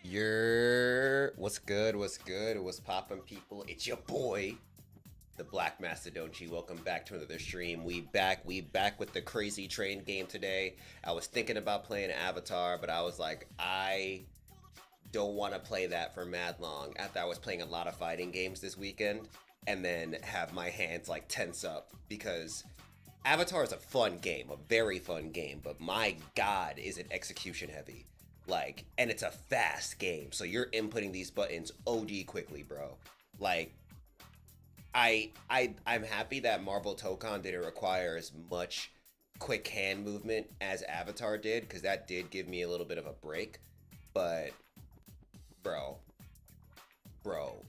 What's good? What's good? What's poppin', people? It's your boy, the Black Mastadonte. Welcome back to another stream. We back with the crazy train game today. I was thinking about playing Avatar, but I was like, I don't want to play that for mad long. After I was playing a lot of fighting games this weekend, and then have my hands like tense up because Avatar is a fun game, a very fun game, but my God, is it execution heavy? Like, and it's a fast game, so you're inputting these buttons OD quickly, bro. Like, I'm happy that Marvel Tokon didn't require as much quick hand movement as Avatar did, because that did give me a little bit of a break. But, bro,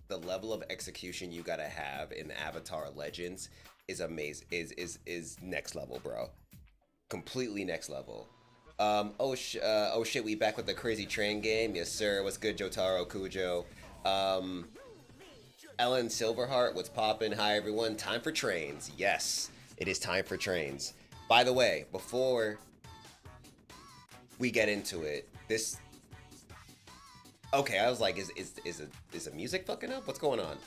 the level of execution you gotta have in Avatar Legends is amazing. Is next level, bro. Completely next level. Oh shit, we back with the crazy train game. Yes, sir. What's good, Jotaro Kujo? Um, Ellen Silverheart, what's poppin'? Hi, everyone. Time for trains. Yes, it is time for trains. By the way, before we get into it, this okay. I was like, is the music fucking up? What's going on?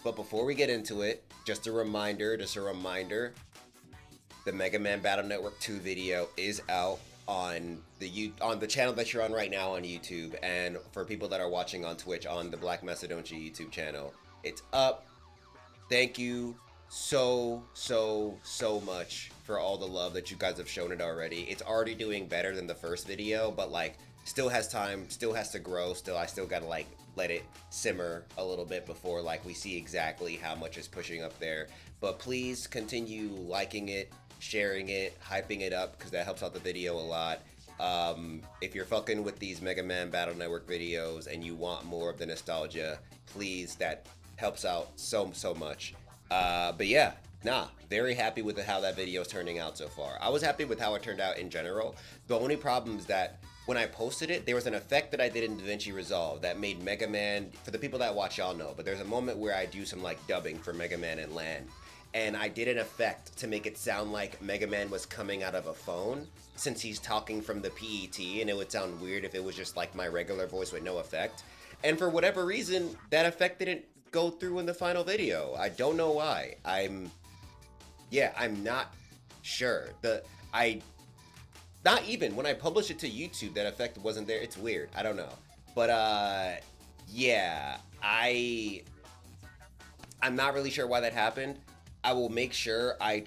But before we get into it, just a reminder, the Mega Man Battle Network 2 video is out on the channel that you're on right now on YouTube, and for people that are watching on Twitch on the Black Mastadonte YouTube channel, it's up. Thank you so much for all the love that you guys have shown it already. It's already doing better than the first video, but like still has time, still has to grow. I still gotta like let it simmer a little bit before like we see exactly how much is pushing up there. But please continue liking it, sharing it, hyping it up, because that helps out the video a lot. If you're fucking with these Mega Man Battle Network videos and you want more of the nostalgia, please, that helps out so much. But yeah, very happy with how that video is turning out so far. I was happy with how it turned out in general. The only problem is that when I posted it, there was an effect that I did in DaVinci Resolve that made Mega Man, for the people that watch, y'all know, but there's a moment where I do some like dubbing for Mega Man and Lan, and I did an effect to make it sound like Mega Man was coming out of a phone, since he's talking from the PET, and it would sound weird if it was just like my regular voice with no effect. And for whatever reason, that effect didn't go through in the final video. I don't know why. I'm not sure. I Not even when I published it to YouTube, that effect wasn't there. It's weird. I don't know. But yeah, I'm not really sure why that happened. I will make sure I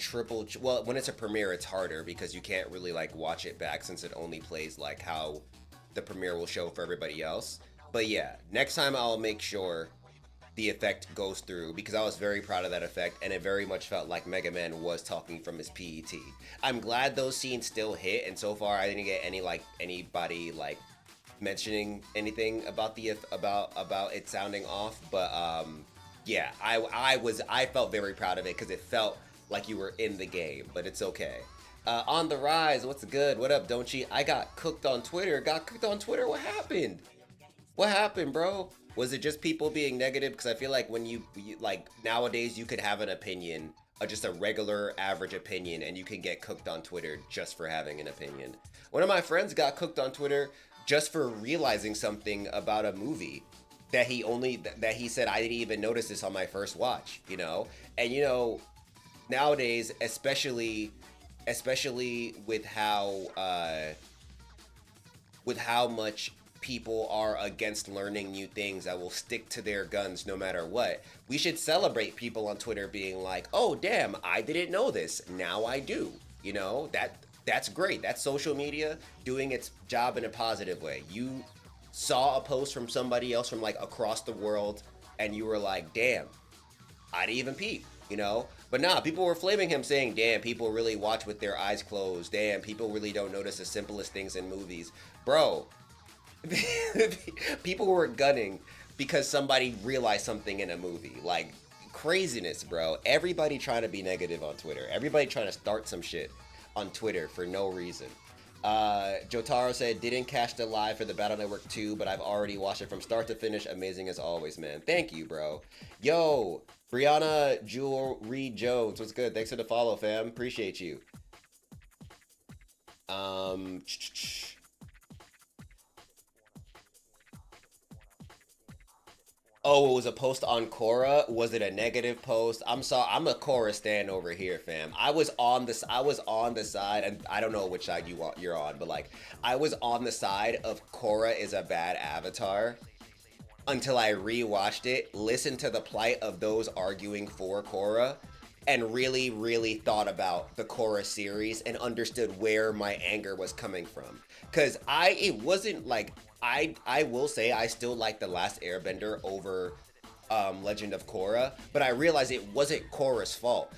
well, when it's a premiere, it's harder because you can't really like watch it back, since it only plays like how the premiere will show for everybody else. But yeah, next time I'll make sure the effect goes through, because I was very proud of that effect, and it very much felt like Mega Man was talking from his PET. I'm glad those scenes still hit, and so far I didn't get anybody like mentioning anything about about it sounding off. But yeah, I felt very proud of it because it felt like you were in the game. But it's okay. On the rise, what's good? What up, don't you? I got cooked on Twitter. What happened? What happened, bro? Was it just people being negative? Because I feel like when you like nowadays, you could have an opinion, just a regular average opinion, and you can get cooked on Twitter just for having an opinion. One of my friends got cooked on Twitter just for realizing something about a movie that he said, I didn't even notice this on my first watch, you know? And you know, nowadays, especially with how much people are against learning new things that will stick to their guns no matter what, we should celebrate people on Twitter being like, oh damn, I didn't know this, now I do. You know, that's great. That's social media doing its job in a positive way. You saw a post from somebody else from like across the world, and you were like, damn, I didn't even peep, you know? But nah, people were flaming him, saying, damn, people really watch with their eyes closed. Damn, people really don't notice the simplest things in movies. Bro, people were gunning because somebody realized something in a movie. Like, craziness, bro. Everybody trying to be negative on Twitter. Everybody trying to start some shit on Twitter for no reason. Jotaro said, didn't catch the live for the Battle Network 2, but I've already watched it from start to finish. Amazing as always, man. Thank you, bro. Yo, Brianna Jewel Reed Jones, what's good? Thanks for the follow, fam. Appreciate you. Oh, it was a post on Korra. Was it a negative post? I'm sorry. I'm a Korra stan over here, fam. I was on this. I was on the side, and I don't know which side you're on, but like I was on the side of Korra is a bad avatar until I rewatched it, listened to the plight of those arguing for Korra, and really, really thought about the Korra series and understood where my anger was coming from. Cause it wasn't like I will say I still like The Last Airbender over Legend of Korra, but I realized it wasn't Korra's fault.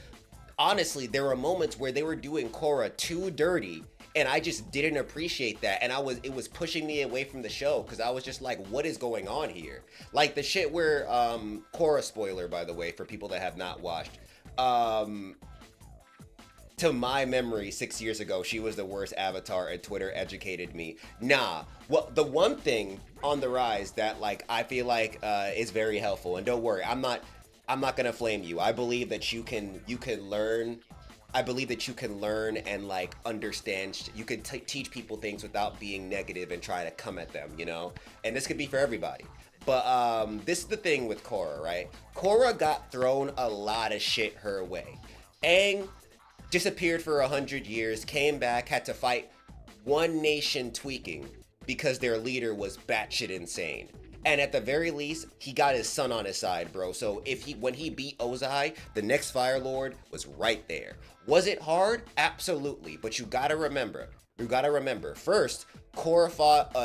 Honestly, there were moments where they were doing Korra too dirty, and I just didn't appreciate that, and it was pushing me away from the show because I was just like, what is going on here? Like the shit where Korra, spoiler by the way for people that have not watched, um to my memory 6 years ago she was the worst avatar, and Twitter educated me. Nah, well, the one thing on the rise that like I feel like is very helpful, and don't worry, I'm not gonna flame you. I believe that you can learn. I believe that you can learn and like understand. You can teach people things without being negative and try to come at them, you know. And this could be for everybody. But this is the thing with Korra, right? Korra got thrown a lot of shit her way. Aang disappeared for 100 years, came back, had to fight one nation tweaking because their leader was batshit insane. And at the very least, he got his son on his side, bro. So when he beat Ozai, the next Fire Lord was right there. Was it hard? Absolutely. But you gotta remember, first, Korra fought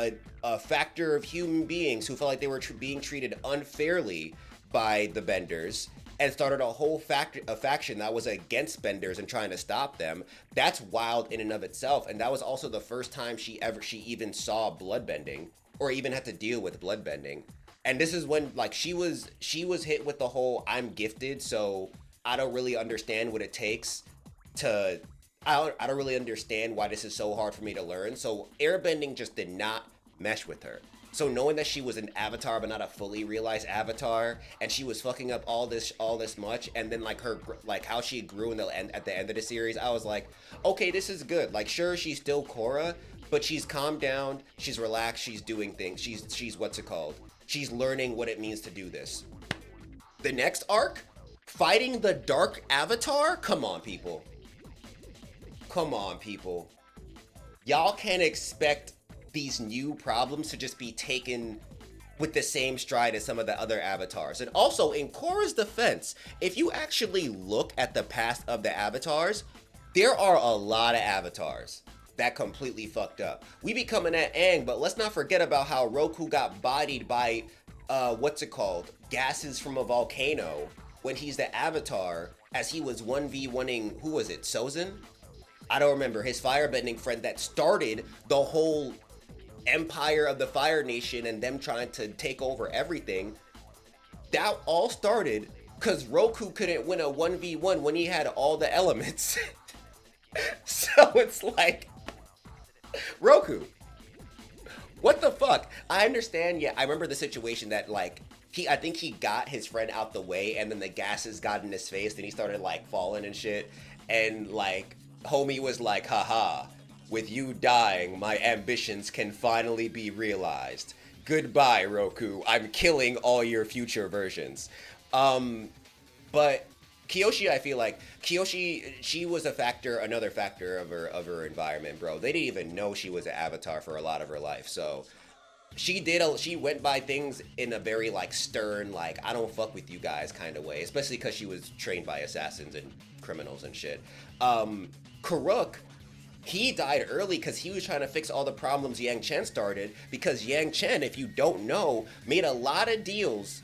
a factor of human beings who felt like they were being treated unfairly by the Benders, and started a whole faction that was against Benders and trying to stop them. That's wild in and of itself. And that was also the first time she even saw bloodbending, or even had to deal with bloodbending. And this is when like she was hit with the whole I'm gifted, so I don't really understand what it takes to I don't really understand why this is so hard for me to learn. So airbending just did not mesh with her. So knowing that she was an avatar but not a fully realized avatar, and she was fucking up all this much, and then like her like how she grew at the end of the series, I was like, okay, this is good. Like sure, she's still Korra, but she's calmed down, she's relaxed, she's doing things. She's what's it called? She's learning what it means to do this. The next arc, fighting the Dark Avatar? Come on, people. Come on, people. Y'all can't expect these new problems to just be taken with the same stride as some of the other avatars. And also, in Korra's defense, if you actually look at the past of the avatars, there are a lot of avatars that completely fucked up. We be coming at Aang, but let's not forget about how Roku got bodied by, what's it called? Gases from a volcano when he's the avatar, as he was 1v1ing, who was it, Sozin? I don't remember, his firebending friend that started the whole empire of the Fire Nation and them trying to take over everything. That all started because Roku couldn't win a 1v1 when he had all the elements. So it's like, Roku, what the fuck? I understand, yeah, I remember the situation that like, I think he got his friend out the way and then the gases got in his face and he started like falling and shit. And like, homie was like, haha, with you dying, my ambitions can finally be realized. Goodbye, Roku. I'm killing all your future versions. But Kyoshi, I feel like she was another factor of her environment, bro. They didn't even know she was an avatar for a lot of her life. So she went by things in a very like stern, like I don't fuck with you guys kind of way, especially because she was trained by assassins and criminals and shit. Karuk, he died early because he was trying to fix all the problems Yang Chen started, because Yang Chen, if you don't know, made a lot of deals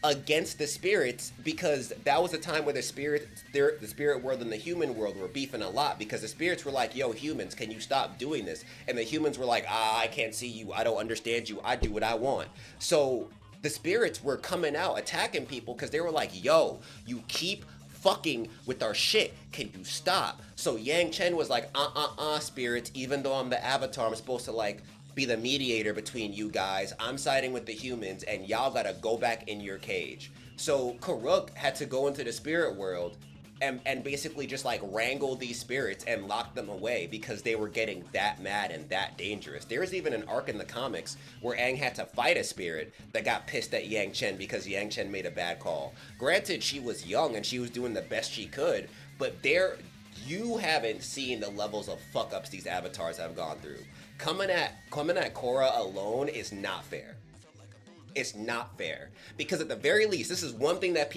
against the spirits, because that was a time where the spirit world and the human world were beefing a lot, because the spirits were like, yo, humans, can you stop doing this? And the humans were like, I can't see you, I don't understand you, I do what I want. So the spirits were coming out attacking people because they were like, yo, you keep fucking with our shit, can you stop? So Yang Chen was like, spirits, even though I'm the avatar, I'm supposed to like be the mediator between you guys, I'm siding with the humans and y'all gotta go back in your cage. So Karuk had to go into the spirit world and basically just like wrangle these spirits and lock them away because they were getting that mad and that dangerous. There is even an arc in the comics where Aang had to fight a spirit that got pissed at Yang Chen because Yang Chen made a bad call. Granted, she was young and she was doing the best she could, but you haven't seen the levels of fuck ups these avatars have gone through. Coming at Korra alone is not fair. It's not fair. Because at the very least, this is one thing that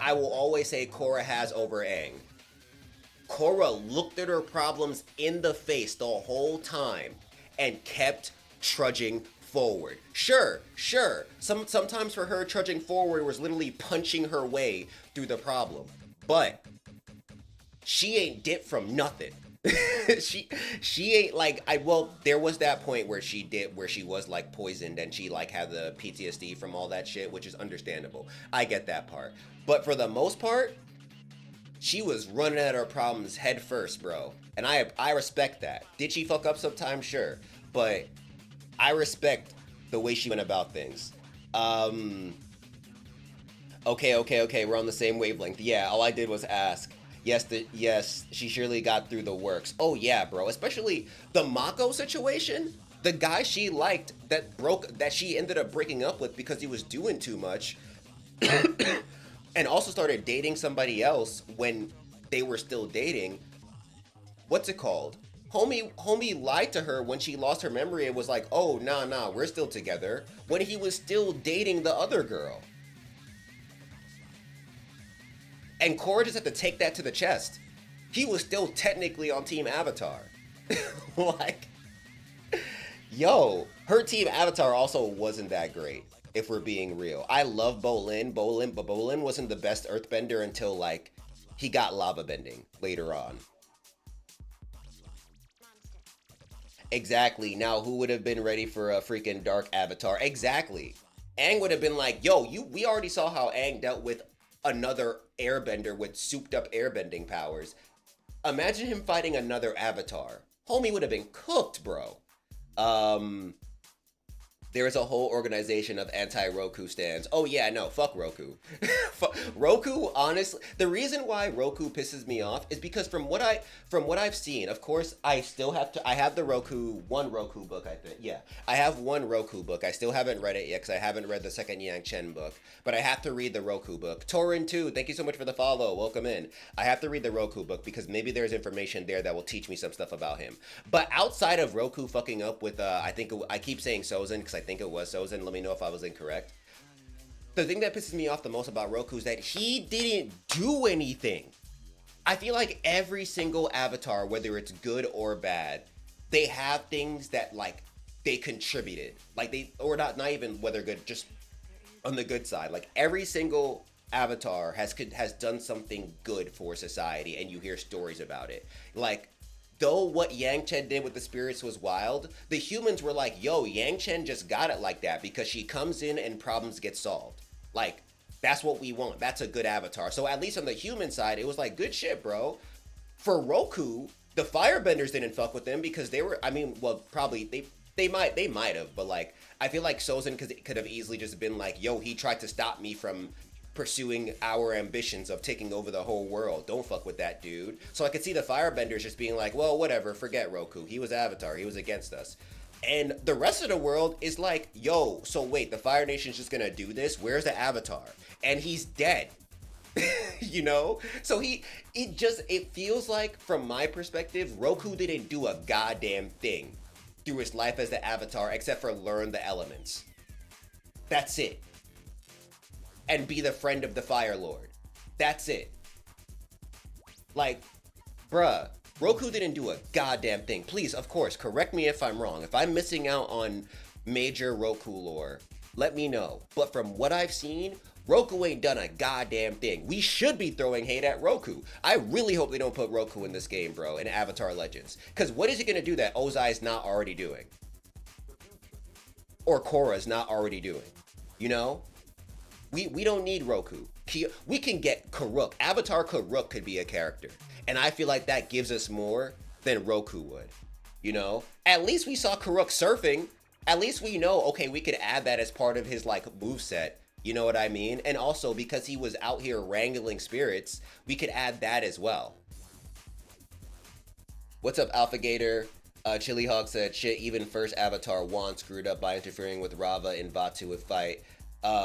I will always say Korra has over Aang. Korra looked at her problems in the face the whole time and kept trudging forward. Sure. Sometimes for her, trudging forward was literally punching her way through the problem. But she ain't dipped from nothing. she ain't like there was that point where she was like poisoned and she like had the PTSD from all that shit, which is understandable. I get that part. But for the most part, she was running at her problems head first, bro. And I respect that. Did she fuck up sometimes? Sure. But I respect the way she went about things. Okay, we're on the same wavelength. Yeah, all I did was ask. Yes, she surely got through the works. Oh yeah, bro. Especially the Mako situation. The guy she liked that she ended up breaking up with because he was doing too much, and also started dating somebody else when they were still dating. What's it called? Homie lied to her when she lost her memory and was like, "Oh, nah, we're still together," when he was still dating the other girl. And Korra just had to take that to the chest. He was still technically on Team Avatar. Like, yo, her Team Avatar also wasn't that great, if we're being real. I love Bolin, but Bolin wasn't the best earthbender until, like, he got lava bending later on. Exactly. Now, who would have been ready for a freaking dark Avatar? Exactly. Aang would have been like, yo, we already saw how Aang dealt with another airbender with souped up airbending powers. Imagine him fighting another Avatar. Homie would have been cooked, bro. There is a whole organization of anti-Roku stands. Oh yeah, no, fuck Roku. Roku, honestly, the reason why Roku pisses me off is because from what I've seen, of course, I have the one Roku book, I think. Yeah, I have one Roku book. I still haven't read it yet because I haven't read the second Yang Chen book, but I have to read the Roku book. Torin too, thank you so much for the follow. Welcome in. I have to read the Roku book because maybe there's information there that will teach me some stuff about him. But outside of Roku fucking up with, I keep saying Sozin because I think it was Sozin. Let me know if I was incorrect. The thing that pisses me off the most about Roku is that he didn't do anything. I feel like every single Avatar, whether it's good or bad, they have things that like they contributed. Like not even whether good, just on the good side. Like every single Avatar has done something good for society, and you hear stories about it. Like, though what Yang Chen did with the spirits was wild, the humans were like, yo, Yang Chen just got it like that because she comes in and problems get solved. Like, that's what we want. That's a good Avatar. So at least on the human side, it was like, good shit, bro. For Roku, the Firebenders didn't fuck with them because they were, probably, they might have, but like, I feel like Sozin could have easily just been like, yo, he tried to stop me from pursuing our ambitions of taking over the whole world. Don't fuck with that dude. So I could see the Firebenders just being like, well, whatever, forget Roku. He was Avatar. He was against us. And the rest of the world is like, yo, so wait, the Fire Nation's just gonna do this? Where's the Avatar? And he's dead. You know? So it feels like, from my perspective, Roku didn't do a goddamn thing through his life as the Avatar except for learn the elements. That's it. And be the friend of the Fire Lord. That's it. Like, bruh, Roku didn't do a goddamn thing. Please, of course, correct me if I'm wrong. If I'm missing out on major Roku lore, let me know. But from what I've seen, Roku ain't done a goddamn thing. We should be throwing hate at Roku. I really hope they don't put Roku in this game, bro, in Avatar Legends. Because what is he going to do that Ozai's not already doing? Or Korra's not already doing? You know? We don't need Roku. We can get Karuk. Avatar Karuk could be a character. And I feel like that gives us more than Roku would. You know? At least we saw Karuk surfing. At least we know, okay, we could add that as part of his, like, moveset. You know what I mean? And also because he was out here wrangling spirits, we could add that as well. What's up, Alpha Gator? Chili Hawk said, shit, even first Avatar Wan screwed up by interfering with Rava and Batu with fight.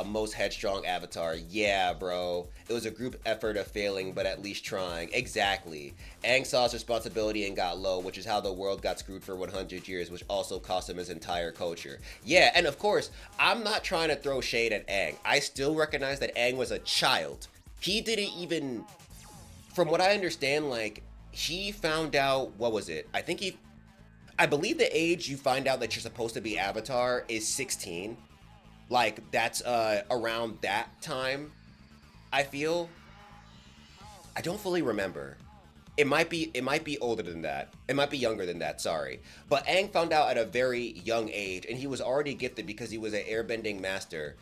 Most headstrong Avatar. Yeah, bro. It was a group effort of failing, but at least trying. Exactly. Aang saw his responsibility and got low, which is how the world got screwed for 100 years, which also cost him his entire culture. Yeah, and of course, I'm not trying to throw shade at Aang. I still recognize that Aang was a child. He didn't even, from what I understand, like, he found out, what was it? I believe the age you find out that you're supposed to be Avatar is 16. Like, that's around that time, I feel. I don't fully remember. It might be older than that. It might be younger than that, sorry. But Aang found out at a very young age, and he was already gifted because he was an airbending master.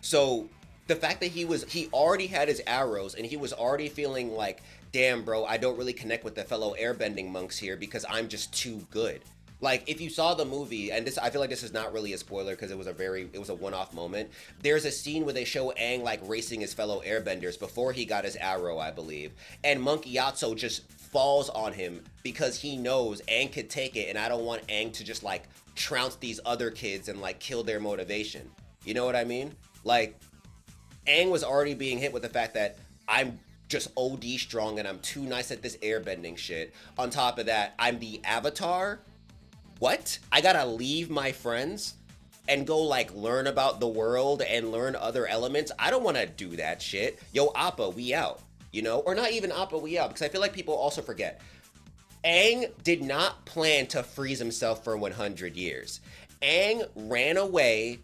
So the fact that he already had his arrows, and he was already feeling like, damn, bro, I don't really connect with the fellow airbending monks here because I'm just too good. Like, if you saw the movie, and this, I feel like this is not really a spoiler because it was a one-off moment. There's a scene where they show Aang, like, racing his fellow airbenders before he got his arrow, I believe. And Monk Gyatso just falls on him because he knows Aang could take it, and I don't want Aang to just, like, trounce these other kids and, like, kill their motivation. You know what I mean? Like, Aang was already being hit with the fact that I'm just OD strong and I'm too nice at this airbending shit. On top of that, I'm the Avatar. What? I gotta leave my friends and go, like, learn about the world and learn other elements? I don't want to do that shit. Yo, Appa, we out. You know? Or not even Appa, we out, because I feel like people also forget. Aang did not plan to freeze himself for 100 years. Aang ran away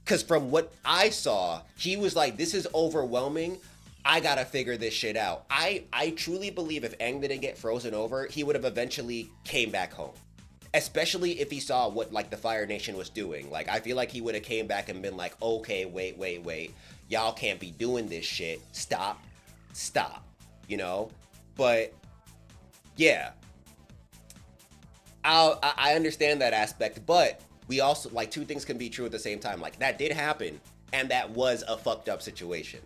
because from what I saw, he was like, this is overwhelming. I gotta figure this shit out. I truly believe if Aang didn't get frozen over, he would have eventually came back home. Especially if he saw what, like, the Fire Nation was doing. Like, I feel like he would have came back and been like, okay, wait. Y'all can't be doing this shit. Stop. You know? But, yeah. I understand that aspect, but we also, like, two things can be true at the same time. Like, that did happen, and that was a fucked up situation.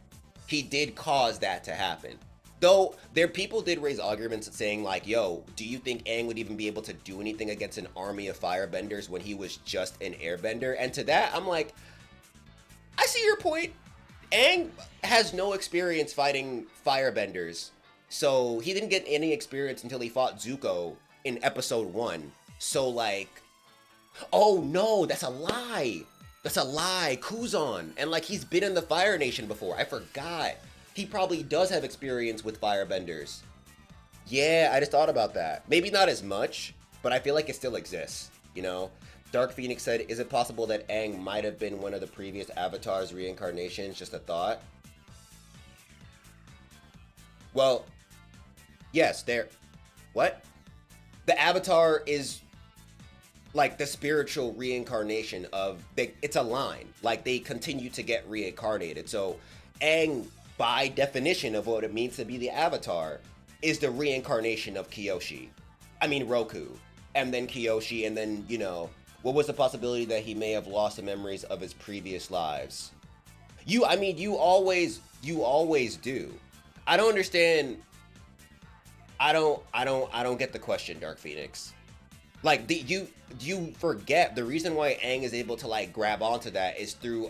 He did cause that to happen. Though, people did raise arguments saying, like, yo, do you think Aang would even be able to do anything against an army of firebenders when he was just an airbender? And to that, I'm like, I see your point. Aang has no experience fighting firebenders. So, he didn't get any experience until he fought Zuko in episode 1. So, like, oh no, that's a lie. Kuzan. And, like, he's been in the Fire Nation before. I forgot. He probably does have experience with firebenders. Yeah, I just thought about that. Maybe not as much, but I feel like it still exists, you know? Dark Phoenix said, is it possible that Aang might have been one of the previous Avatar's reincarnations? Just a thought. Well, yes, what? The Avatar is, like, the spiritual reincarnation of, it's a line. Like, they continue to get reincarnated. So, Aang, by definition of what it means to be the Avatar, is the reincarnation of Roku. And then Kyoshi, and then, you know, what was the possibility that he may have lost the memories of his previous lives? You always do. I don't understand. I don't get the question, Dark Phoenix. Like, you forget the reason why Aang is able to, like, grab onto that is through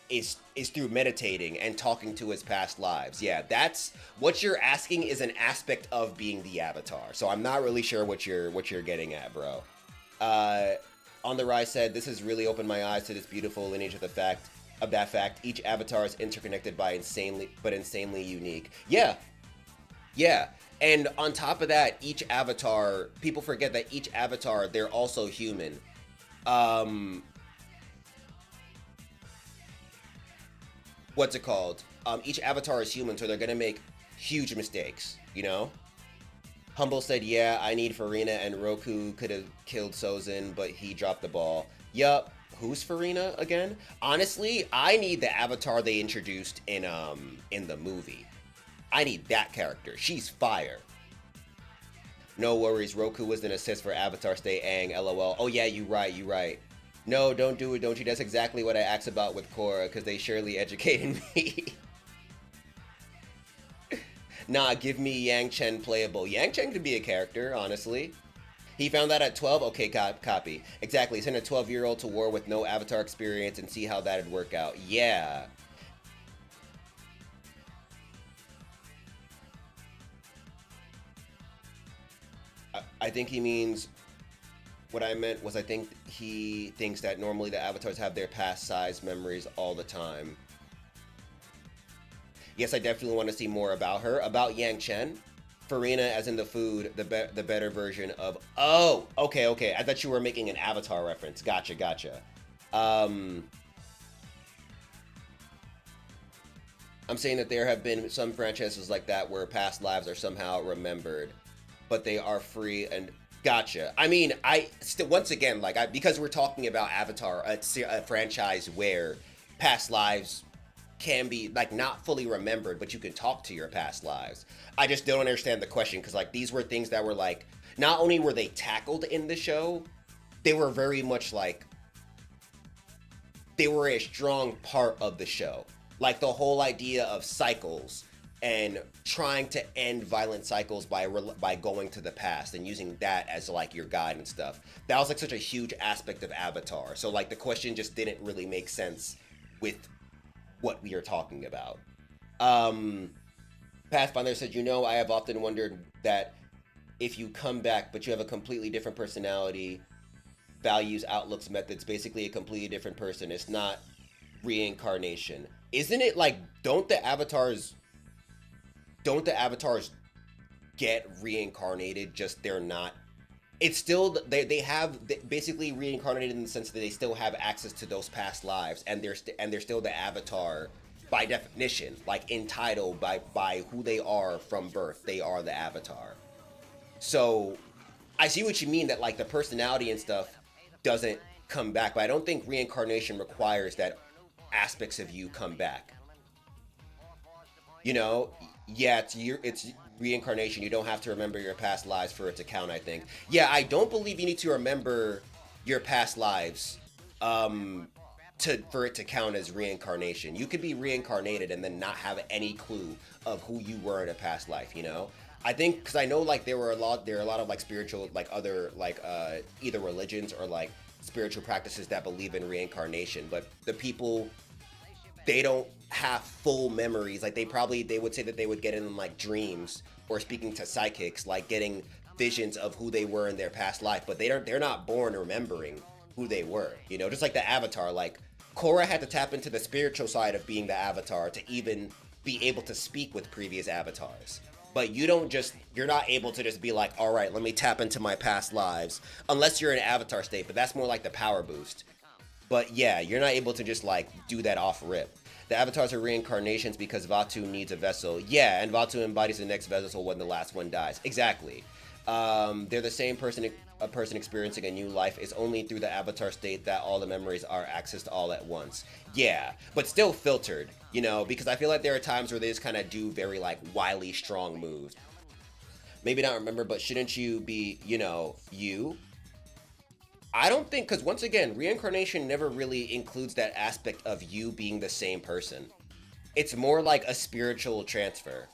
is through meditating and talking to his past lives. Yeah, that's what you're asking, is an aspect of being the Avatar. So I'm not really sure what you're getting at, bro. On the Rise said, this has really opened my eyes to this beautiful lineage of that fact. Each Avatar is interconnected by insanely unique. Yeah. And on top of that, each Avatar, people forget that each Avatar, they're also human. Each Avatar is human, so they're gonna make huge mistakes, you know? Humble said, yeah, I need Farina, and Roku could have killed Sozin, but he dropped the ball. Yup. Who's Farina again? Honestly, I need the Avatar they introduced in the movie. I need that character. She's fire. No worries, Roku was an assist for Avatar Stay Aang, lol. Oh yeah, you right. No, don't do it, don't you? That's exactly what I asked about with Korra, because they surely educated me. Nah, give me Yang Chen playable. Yang Chen could be a character, honestly. He found that at 12? Okay, copy. Exactly, send a 12-year-old to war with no Avatar experience and see how that'd work out. Yeah. I think he means, what I meant was I think he thinks that normally the avatars have their past size memories all the time. Yes, I definitely want to see more about her. About Yang Chen. Farina, as in the food, the better version of... Oh, okay, okay. I thought you were making an Avatar reference. Gotcha, gotcha. I'm saying that there have been some franchises like that where past lives are somehow remembered, but they are free and... Gotcha. I mean, I still, once again, like, because we're talking about Avatar, a franchise where past lives can be like not fully remembered, but you can talk to your past lives. I just don't understand the question, because like these were things that were like, not only were they tackled in the show, they were very much like, they were a strong part of the show. Like the whole idea of cycles and trying to end violent cycles by going to the past and using that as like your guide and stuff. That was like such a huge aspect of Avatar. So like the question just didn't really make sense with what we are talking about. Pathfinder said, I have often wondered that if you come back, but you have a completely different personality, values, outlooks, methods, basically a completely different person. It's not reincarnation. Isn't it like, don't the avatars get reincarnated, just they're not, it's still, they have basically reincarnated in the sense that they still have access to those past lives, and they're still the avatar by definition, like entitled by who they are from birth. They are the avatar. So I see what you mean, that like the personality and stuff doesn't come back, but I don't think reincarnation requires that aspects of you come back. Yeah, it's reincarnation. You don't have to remember your past lives for it to count, I think. Yeah, I don't believe you need to remember your past lives for it to count as reincarnation. You could be reincarnated and then not have any clue of who you were in a past life, I think, because I know like there are a lot of like spiritual, like other like either religions or like spiritual practices that believe in reincarnation, but the people, they don't have full memories. Like they would say that they would get in like dreams or speaking to psychics, like getting visions of who they were in their past life, but they're not born remembering who they were, just like the avatar. Like Korra had to tap into the spiritual side of being the avatar to even be able to speak with previous avatars. But you're not able to just be like, all right, let me tap into my past lives, unless you're in avatar state, but that's more like the power boost. But yeah, you're not able to just like do that off rip. The avatars are reincarnations because Vatu needs a vessel. Yeah, and Vatu embodies the next vessel when the last one dies. Exactly. They're the same person. A person experiencing a new life. Is only through the avatar state that all the memories are accessed all at once. Yeah, but still filtered, because I feel like there are times where they just kind of do very like wily strong moves. Maybe not remember, but shouldn't you be, you? I don't think, because once again, reincarnation never really includes that aspect of you being the same person. It's more like a spiritual transfer.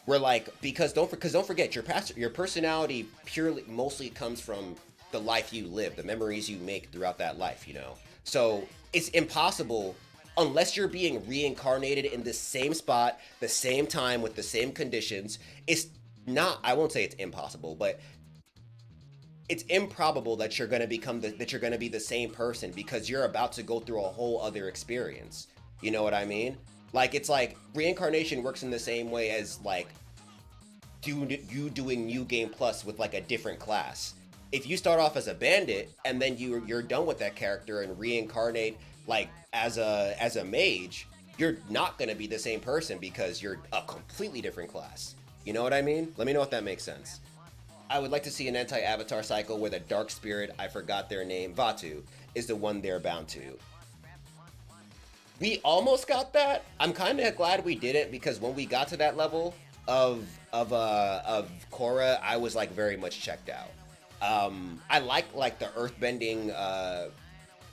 Where like, because don't forget, your personality purely mostly comes from the life you live, the memories you make throughout that life, So it's impossible, unless you're being reincarnated in the same spot, the same time, with the same conditions. It's not, I won't say it's impossible, but it's improbable that you're going to that you're going to be the same person, because you're about to go through a whole other experience. You know what I mean? Like, it's like reincarnation works in the same way as like you doing New Game Plus with like a different class. If you start off as a bandit and then you're done with that character and reincarnate like as a mage, you're not going to be the same person because you're a completely different class. You know what I mean? Let me know if that makes sense. I would like to see an anti-avatar cycle where the dark spirit, I forgot their name, Vatu, is the one they're bound to. We almost got that. I'm kind of glad we didn't, because when we got to that level of Korra, I was like very much checked out. I like the earthbending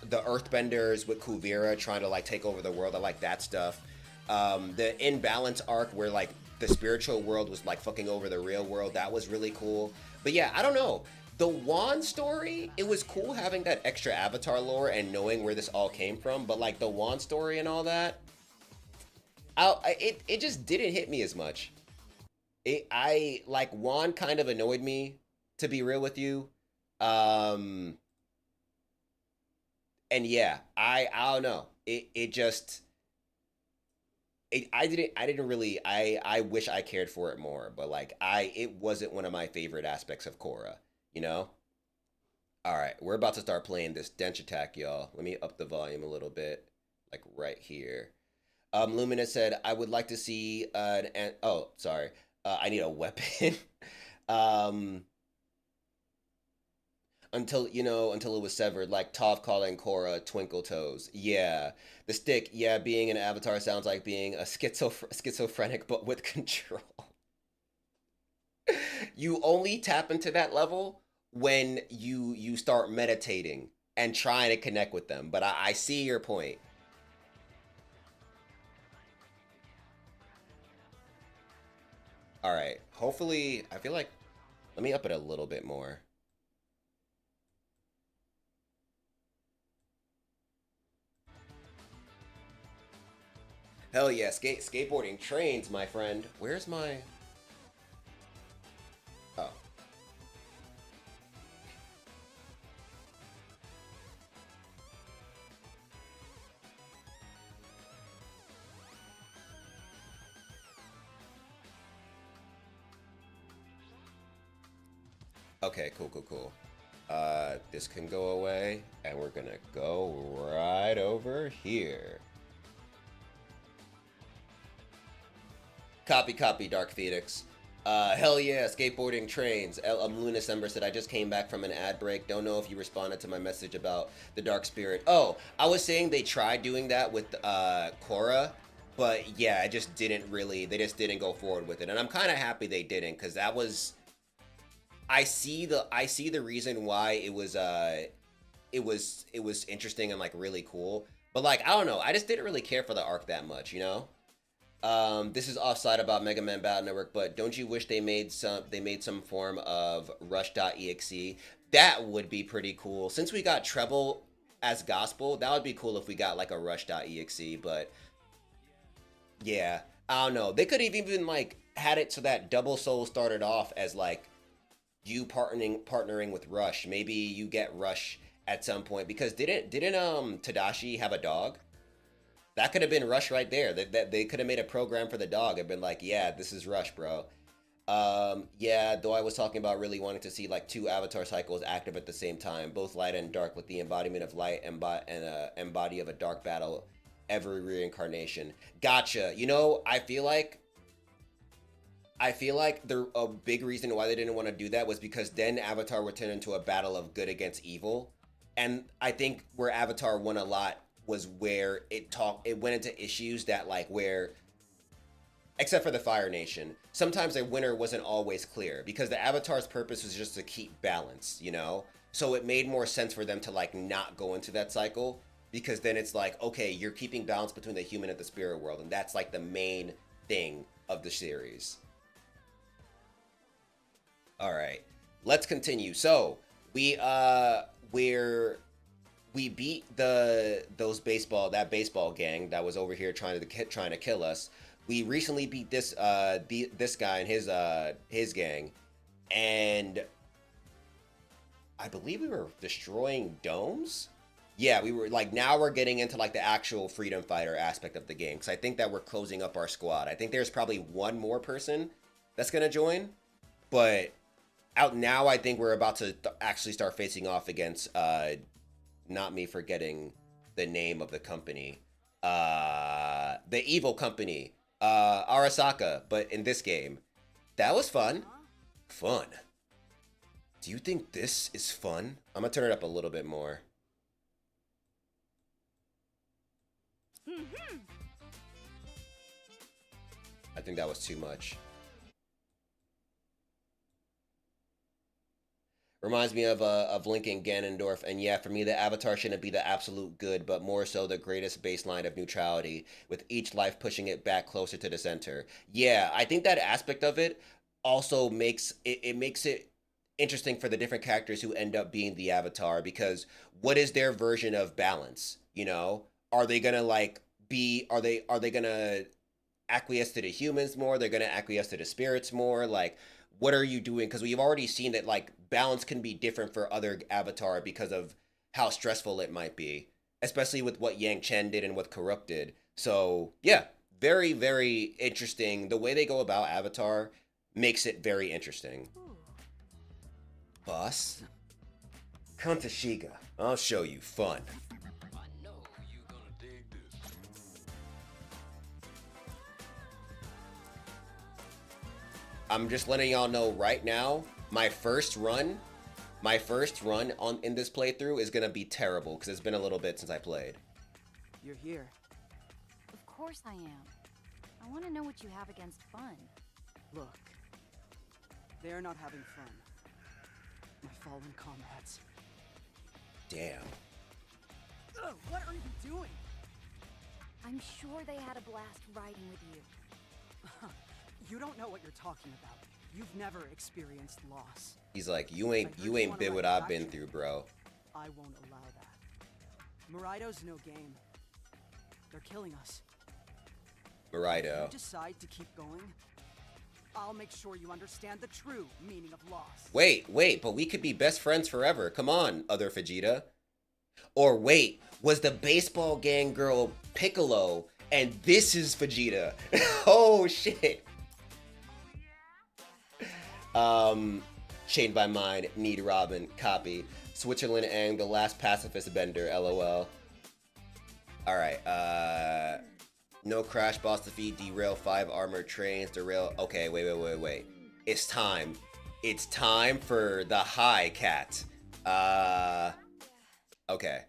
the Earthbenders with Kuvira trying to like take over the world. I like that stuff. The Imbalance arc where like the spiritual world was like fucking over the real world. That was really cool. But yeah, I don't know. The Juan story, it was cool having that extra Avatar lore and knowing where this all came from. But like the Juan story and all that, it just didn't hit me as much. I like Juan kind of annoyed me, to be real with you. Um, and yeah, I don't know. It just I didn't really I wish I cared for it more, but like it wasn't one of my favorite aspects of Korra, you know? All right, we're about to start playing this Denshattack, y'all. Let me up the volume a little bit, like right here. Lumina said, I would like to see oh, sorry. I need a weapon. um, until it was severed, like Toph calling Korra Twinkle Toes. Yeah. The stick, yeah, being an avatar sounds like being a schizophrenic, but with control. You only tap into that level when you start meditating and trying to connect with them. But I see your point. All right. Hopefully, I feel like let me up it a little bit more. Hell yeah, skateboarding trains, my friend. Where's my? Oh, okay, cool, cool, cool. This can go away, and we're gonna go right over here. Copy, copy, Dark Phoenix. Hell yeah, skateboarding trains. Luna Ember said, I just came back from an ad break. Don't know if you responded to my message about the Dark Spirit. Oh, I was saying they tried doing that with Korra, but yeah, it just didn't really, they just didn't go forward with it. And I'm kind of happy they didn't, because that was, I see the reason why it was interesting and like really cool. But like, I don't know, I just didn't really care for the arc that much, you know? This is offside about Mega Man Battle Network, but don't you wish they made some form of Rush.exe? That would be pretty cool. Since we got Treble as gospel, that would be cool if we got like a Rush.exe, but yeah, I don't know. They could have even like had it so that Double Soul started off as like you partnering with Rush. Maybe you get Rush at some point because didn't Tadashi have a dog? That could have been Rush right there. That they could have made a program for the dog and been like, yeah, this is Rush, bro. Yeah, though I was talking about really wanting to see like two avatar cycles active at the same time, both light and dark, with the embodiment of light and embody of a dark battle every reincarnation. Gotcha. I feel like the a big reason why they didn't want to do that was because then Avatar would turn into a battle of good against evil, and I think where Avatar won a lot was where it went into issues that like where except for the Fire Nation, sometimes a winner wasn't always clear because the Avatar's purpose was just to keep balance, you know? So it made more sense for them to like not go into that cycle because then it's like, okay, you're keeping balance between the human and the spirit world, and that's like the main thing of the series. All right, let's continue. So we're we beat that baseball gang that was over here trying to kill us. We recently beat this guy and his gang, and I believe we were destroying domes. Yeah, we were like now we're getting into like the actual freedom fighter aspect of the game because I think that we're closing up our squad. I think there's probably one more person that's gonna join, but out now I think we're about to actually start facing off against not me forgetting the name of the company. The evil company. Arasaka, but in this game. That was fun. Fun. Do you think this is fun? I'm gonna turn it up a little bit more. I think that was too much. Reminds me of Lincoln Ganondorf, and yeah, for me, the Avatar shouldn't be the absolute good, but more so the greatest baseline of neutrality, with each life pushing it back closer to the center. Yeah, I think that aspect of it also makes it interesting for the different characters who end up being the Avatar, because what is their version of balance? You know, are they gonna like be? Are they gonna acquiesce to the humans more? They're gonna acquiesce to the spirits more. Like, what are you doing? Because we've already seen that like balance can be different for other Avatar because of how stressful it might be, especially with what Yang Chen did and what Corrupt did. So yeah, very very interesting. The way they go about Avatar makes it very interesting. Boss, come to Shiga. I'll show you fun. I'm just letting y'all know right now, my first run on in this playthrough is gonna be terrible because it's been a little bit since I played. You're here. Of course I am. I want to know what you have against fun. Look. They're not having fun. My fallen comrades. Damn. Ugh, what are you doing? I'm sure they had a blast riding with you. You don't know what you're talking about. You've never experienced loss. He's like, you ain't been what I've been through, bro. I won't allow that. Morido's no game. They're killing us. Morido. If you decide to keep going, I'll make sure you understand the true meaning of loss. Wait, but we could be best friends forever. Come on, other Vegeta. Or wait, was the baseball gang girl Piccolo and this is Vegeta? Oh shit. Chained by Mind, Need Robin, copy. Switzerland and the last pacifist bender, lol. Alright, no crash boss defeat, derail 5 armored trains, derail. Okay, wait. It's time. It's time for the high cat. Okay.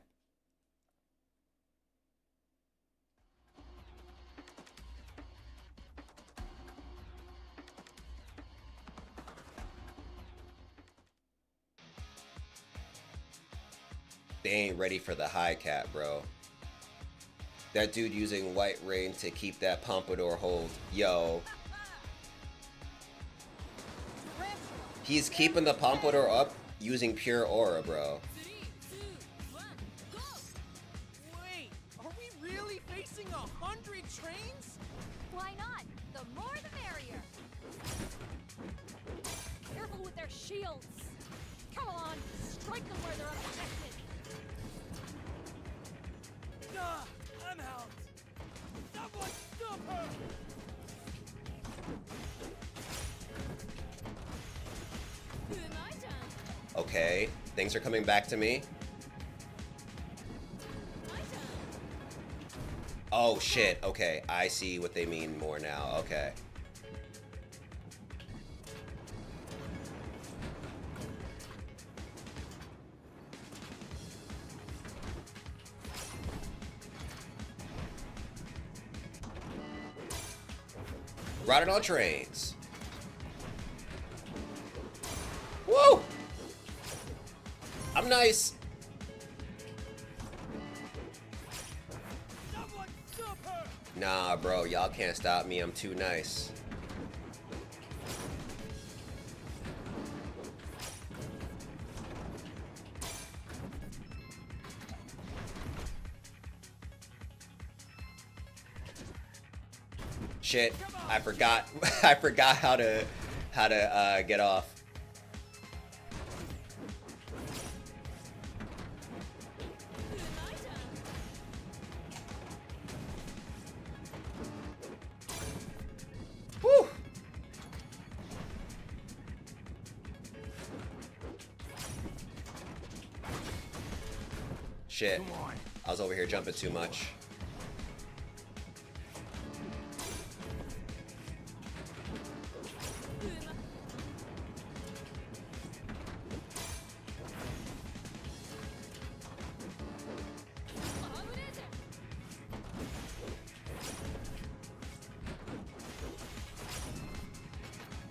They ain't ready for the high cat, bro. That dude using white rain to keep that pompadour hold. Yo. He's keeping the pompadour up using pure aura, bro. Wait, are we really facing 100 trains? Why not? The more the merrier. Careful with their shields. Come on, strike them where they're unprotected. I'm out. Someone stop her! My turn. Okay, things are coming back to me. My turn. Oh shit, okay, I see what they mean more now, okay. Riding on trains. Woo! I'm nice. Someone stop her! Nah, bro, y'all can't stop me. I'm too nice. Shit, I forgot. I forgot how to get off. My turn. Woo! Shit, I was over here jumping too much.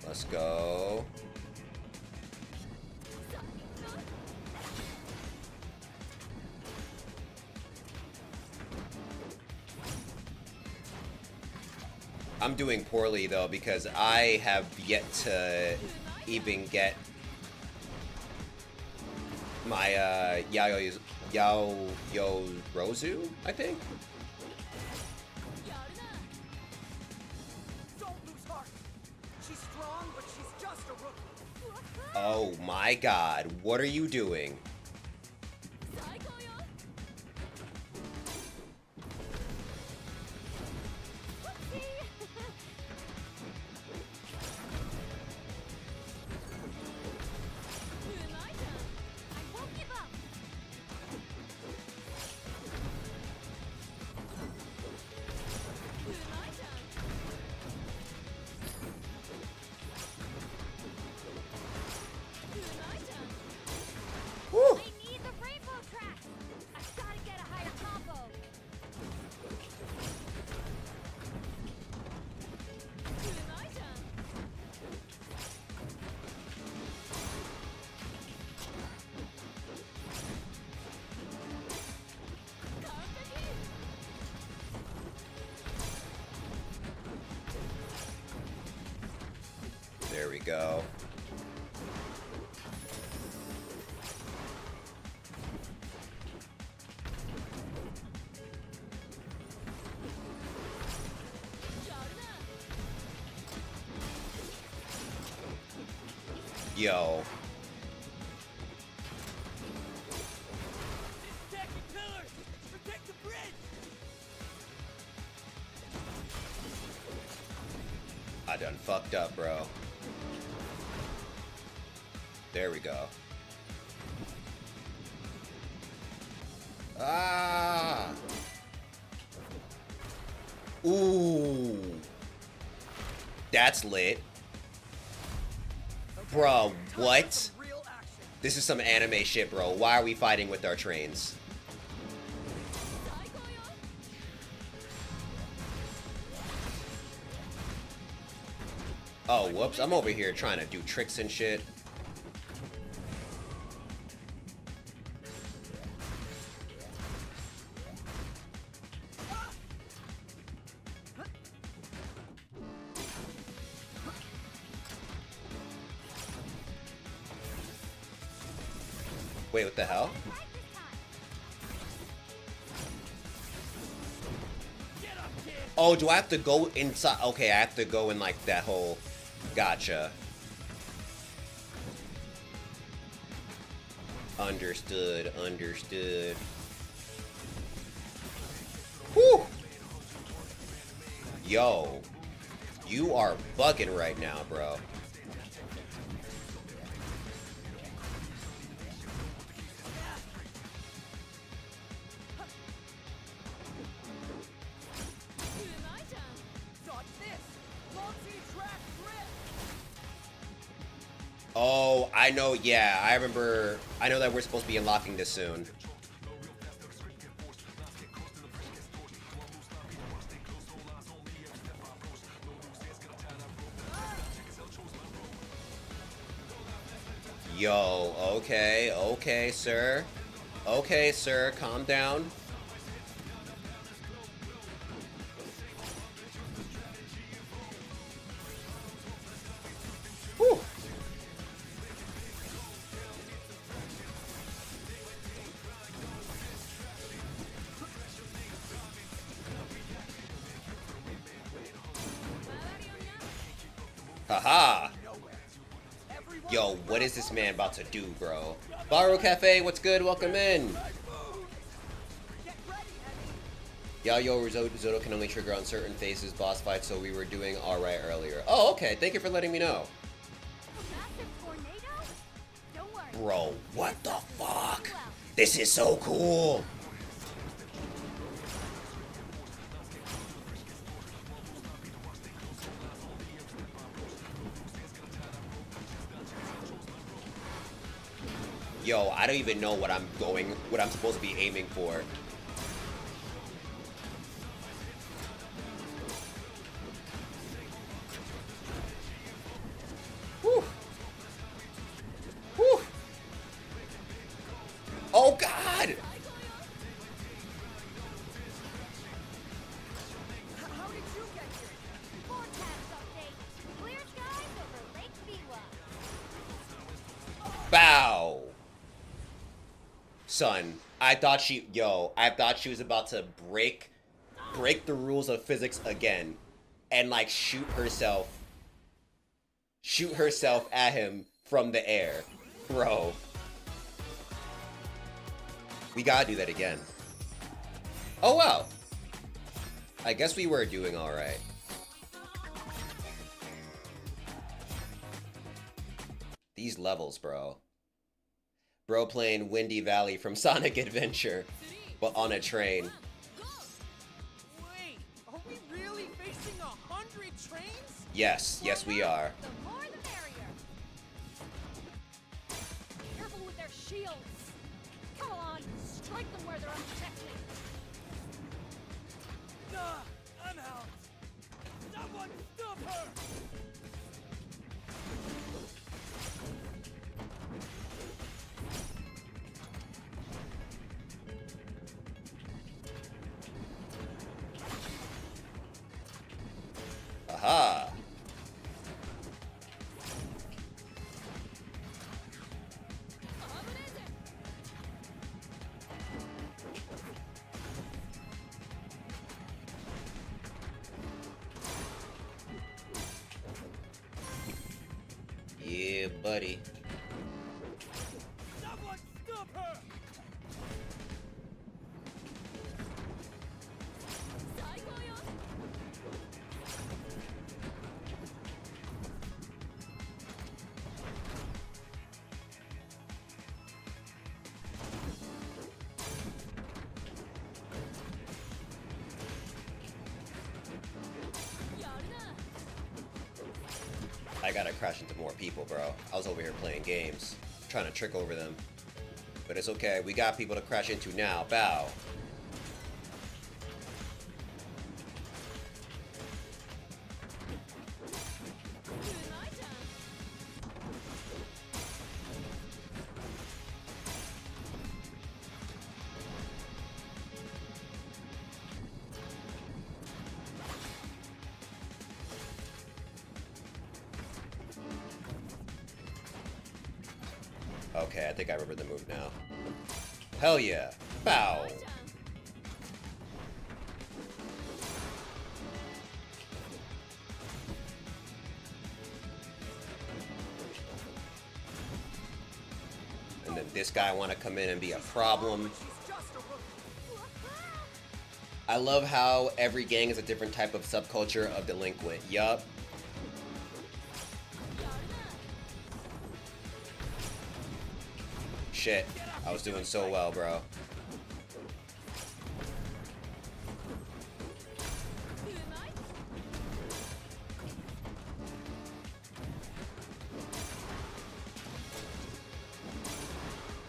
Let's go. I'm doing poorly though because I have yet to even get my Rozu, I think. Don't lose heart. She's strong, but she's just a rookie. Oh my god, what are you doing? Woo! I need the rainbow track. I've got to get a higher combo. There we go. Yo. Attack the pillars! Protect the bridge! I done fucked up, bro. There we go. Ah! Ooh. That's lit. Bro, what? Real action. This is some anime shit, bro. Why are we fighting with our trains? Oh, whoops. I'm over here trying to do tricks and shit. Wait, what the hell? Oh, do I have to go inside? Okay, I have to go in like that whole... Gotcha. Understood, understood. Whew! Yo. You are bugging right now, bro. Oh, I know, yeah, I remember, I know that we're supposed to be unlocking this soon. Yo, okay, okay, sir. Okay, sir, calm down. Whew. Haha. Yo, what is this man about to do, bro? Baro Cafe, what's good? Welcome in. Yo, Risotto can only trigger on certain phases, boss fights, so we were doing alright earlier. Oh, okay. Thank you for letting me know. Bro, what the fuck? This is so cool. Yo, I don't even know what I'm supposed to be aiming for. Whew. Whew. Oh God! How did you get here? Son, I thought she was about to break the rules of physics again and like shoot herself at him from the air. Bro. We gotta do that again. Oh wow. I guess we were doing alright. These levels, bro. Bro playing Windy Valley from Sonic Adventure, but on a train. Wait, are we really facing 100 trains? Yes, yes we are. The more the merrier. Careful with their shields. Come on, strike them where they're unprotected. I'm out. Someone stop her! Aha! Yeah, buddy. Someone stop her! I gotta crash into more people, bro. I was over here playing games, trying to trick over them. But it's okay, we got people to crash into now. Bow. Okay, I think I remember the move now. Hell yeah. Bow. And then this guy want to come in and be a problem. I love how every gang is a different type of subculture of delinquent. Yup. Shit, I was doing so well, bro.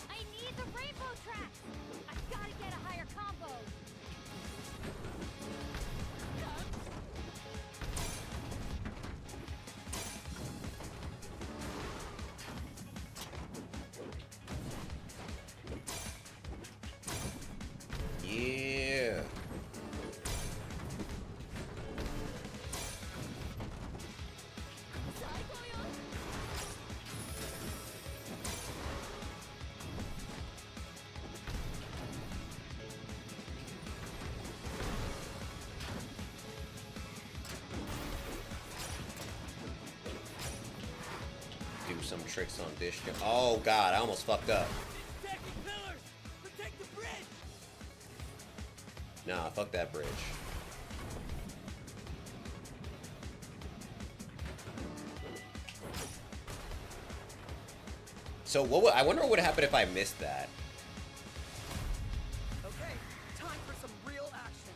I need the rainbow track. I've got to get a higher combo. Yeah. Do some tricks on this shit. Oh god, I almost fucked up. Attacking pillars! Protect the bridge! Nah, fuck that bridge. So I wonder what would happen if I missed that. Okay, time for some real action.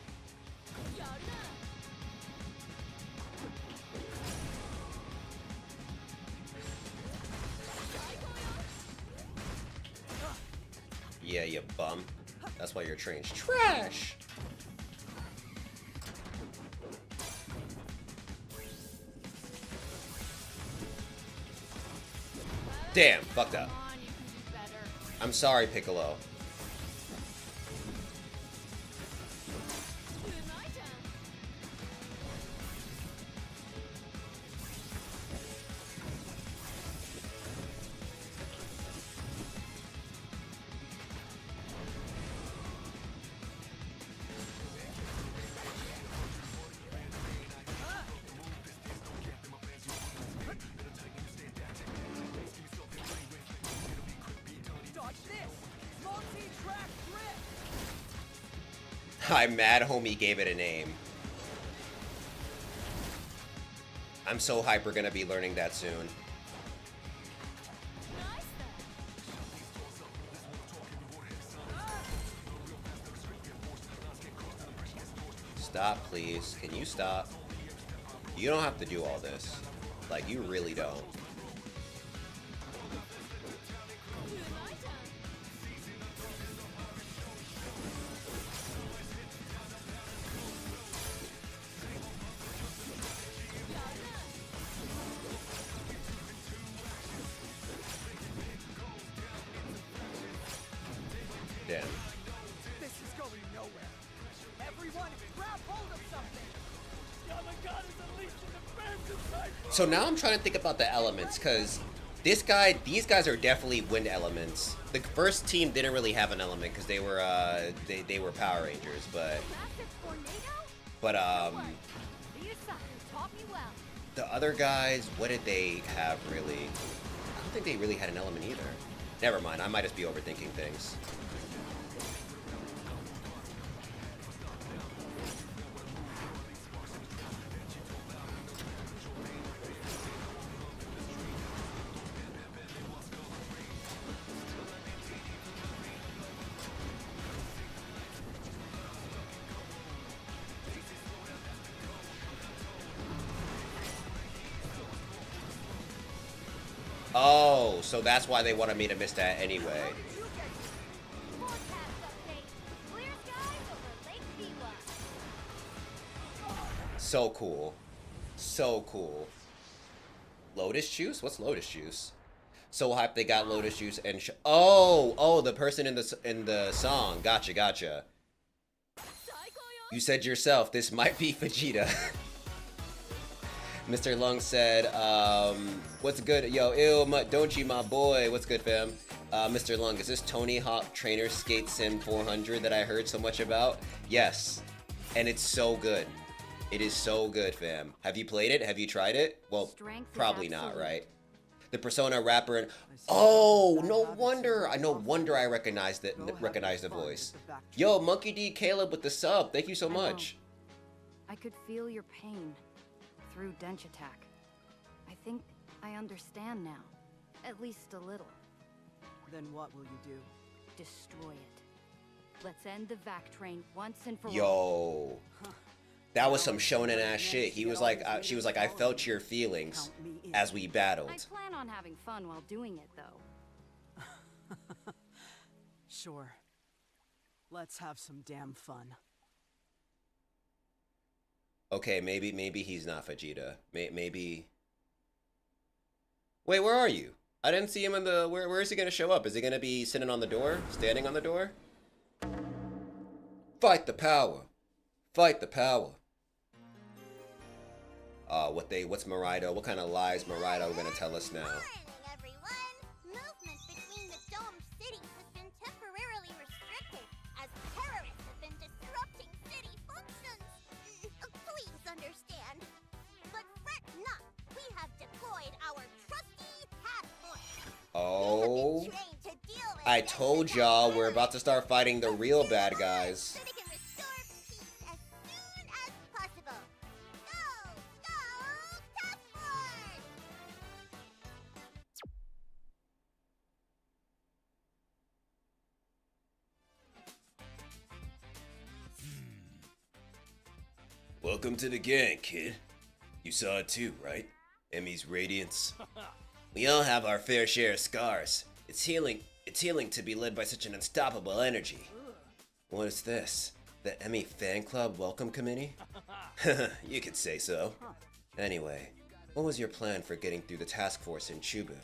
Yeah, you bum. That's why your train's trash. Damn, fucked up. Come on, you can do better. I'm sorry, Piccolo. My turn. I'm mad homie gave it a name. I'm so hyper gonna be learning that soon. Nice Stop, please. Can you stop? You don't have to do all this. Like, you really don't. Damn. This is going nowhere. Everyone, grab hold of something. So now I'm trying to think about the elements, because these guys are definitely wind elements. The first team didn't really have an element because they were Power Rangers, but the other guys, what did they have really? I don't think they really had an element either. Never mind, I might just be overthinking things. Oh, so that's why they wanted me to miss that anyway. So cool. So cool. Lotus juice? What's lotus juice? So hype they got lotus juice and oh, the person in the song. Gotcha. You said yourself, this might be Vegeta. Mr. Lung said, what's good? Yo, don't you, my boy. What's good, fam? Mr. Lung, is this Tony Hawk Trainer Skate Sim 400 that I heard so much about? Yes. And it's so good. It is so good, fam. Have you played it? Have you tried it? Well, probably not, right? The Persona rapper and... Oh, no wonder I recognized the voice. Yo, Monkey D. Caleb with the sub. Thank you so much. I could feel your pain through Denshattack. I think I understand now. At least a little. Then what will you do? Destroy it. Let's end the Vac train once and for all. Yo. That was some shonen ass shit. He was like, she was like, I felt your feelings as we battled. I plan on having fun while doing it, though. Sure. Let's have some damn fun. Okay, maybe he's not Vegeta. Maybe. Wait, where are you? I didn't see him in the. Where is he gonna show up? Is he gonna be sitting on the door, standing on the door? Fight the power. Fight the power. What's Morido? What kind of lies Morido gonna tell us now? Everyone, movement between the domed cities has been temporarily restricted as terrorists have been disrupting city functions. Please understand. But fret not, we have deployed our trusty task force. Oh, I told y'all we're about to start fighting the real bad guys. Welcome to the gang, kid. You saw it too, right? Emmy's radiance. We all have our fair share of scars. It's healing to be led by such an unstoppable energy. What is this? The Emmy Fan Club Welcome Committee? You could say so. Anyway, what was your plan for getting through the task force in Chubu?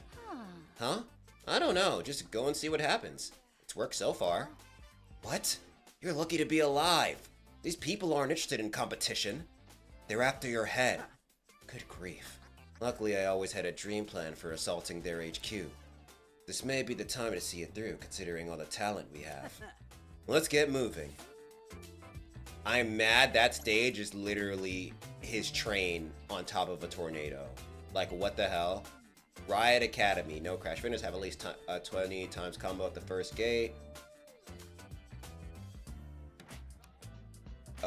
Huh? I don't know. Just go and see what happens. It's worked so far. What? You're lucky to be alive. These people aren't interested in competition. They're after your head. Good grief. Luckily, I always had a dream plan for assaulting their HQ. This may be the time to see it through, considering all the talent we have. Let's get moving. I'm mad that stage is literally his train on top of a tornado. Like, what the hell? Riot Academy. No crash. Vendors have at least 20 times combo at the first gate.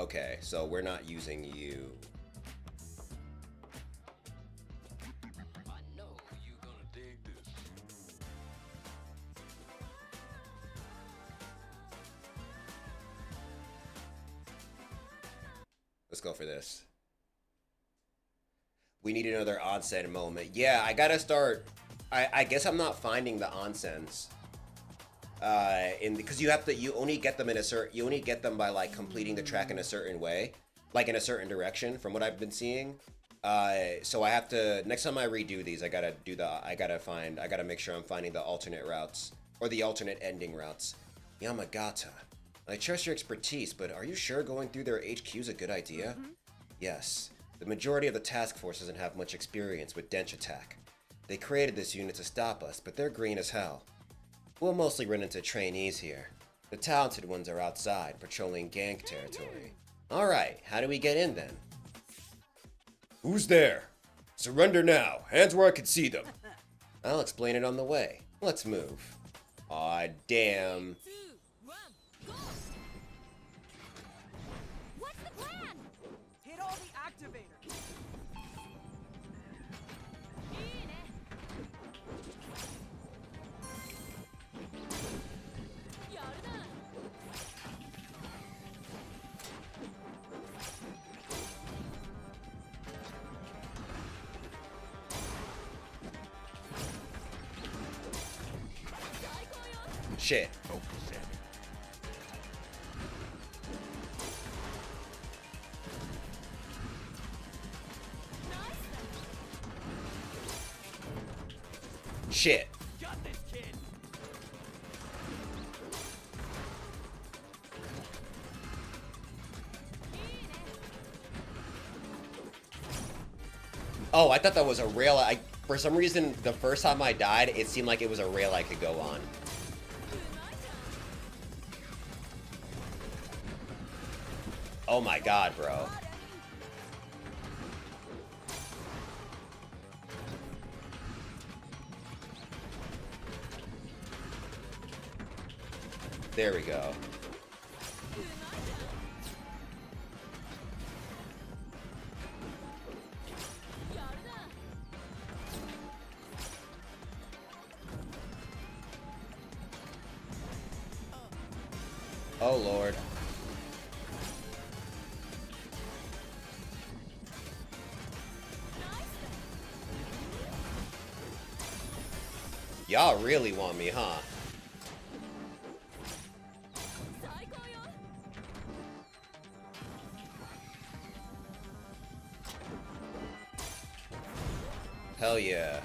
Okay, so we're not using you. I know you're gonna dig this. Let's go for this. We need another onsen moment. Yeah, I gotta start. I guess I'm not finding the onsens. Because you only get them you only get them by like completing the track in a certain way, like in a certain direction, from what I've been seeing. So I have to, next time I redo these, I gotta make sure I'm finding the alternate routes or the alternate ending routes. Yamagata, I trust your expertise, but are you sure going through their HQ is a good idea? Yes. The majority of the task force doesn't have much experience with Denshattack. They created this unit to stop us, but they're green as hell. We'll mostly run into trainees here. The talented ones are outside, patrolling gang territory. Alright, how do we get in then? Who's there? Surrender now. Hands where I can see them. I'll explain it on the way. Let's move. Aw, damn. 2, 1, go! What's the plan? Hit all the activators. Shit. Shit. Got this, kid. Oh, I thought that was a rail. For some reason, the first time I died, it seemed like it was a rail I could go on. Oh my god, bro. There we go. Oh lord. Y'all really want me, huh? Hell yeah.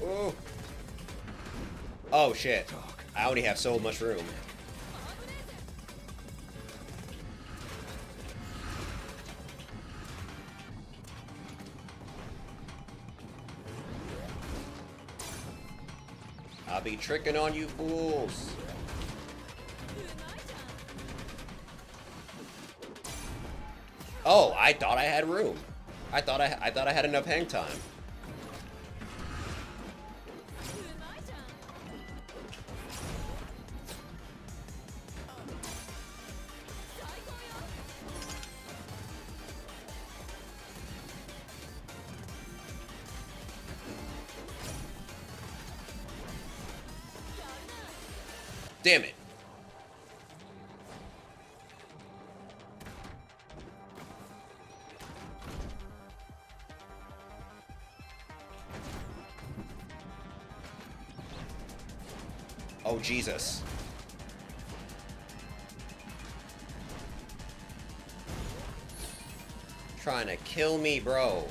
Oh. Oh shit. I only have so much room. I'll be tricking on you fools. Oh, I thought I had room. I thought I had enough hang time. Damn it. Oh, Jesus. Trying to kill me, bro.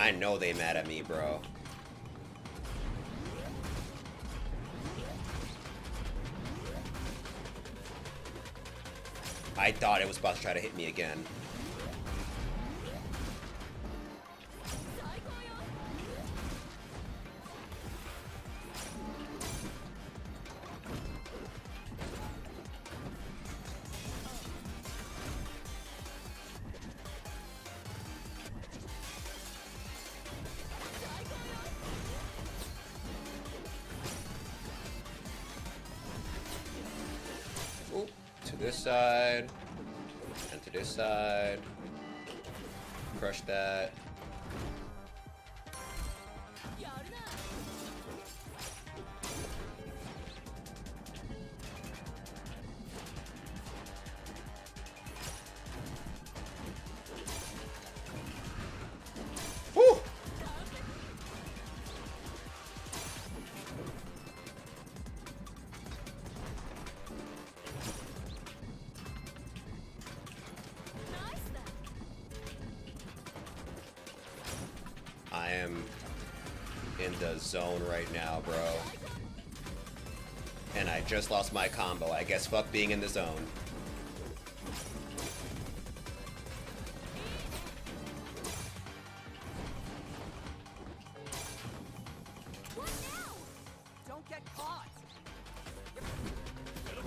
I know they mad at me, bro. I thought it was about to try to hit me again. Oop, to this side. And to this side. Crush that. Woo! I am in the zone right now, bro. And I just lost my combo. I guess fuck being in the zone. Don't get caught.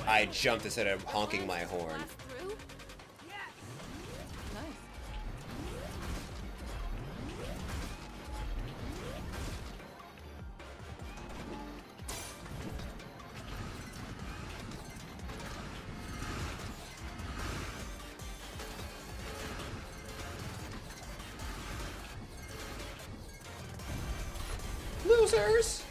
I jumped instead of honking my horn. Losers!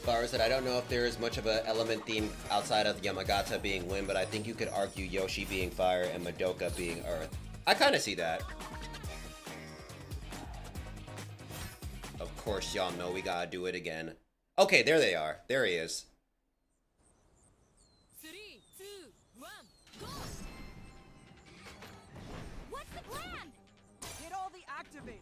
Flower said, I don't know if there is much of an element theme outside of Yamagata being wind, but I think you could argue Yoshi being fire and Madoka being earth. I kind of see that. Of course, y'all know we gotta do it again. Okay, there they are. There he is. 3, 2, 1, go! What's the plan? Hit all the activators.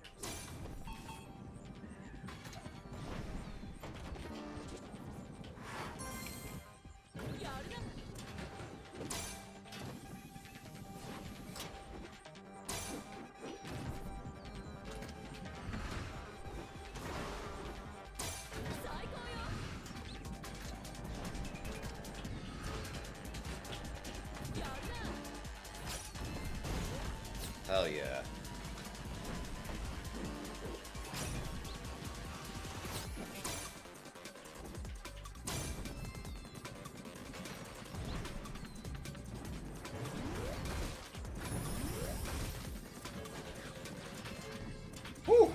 Hell yeah. Woo!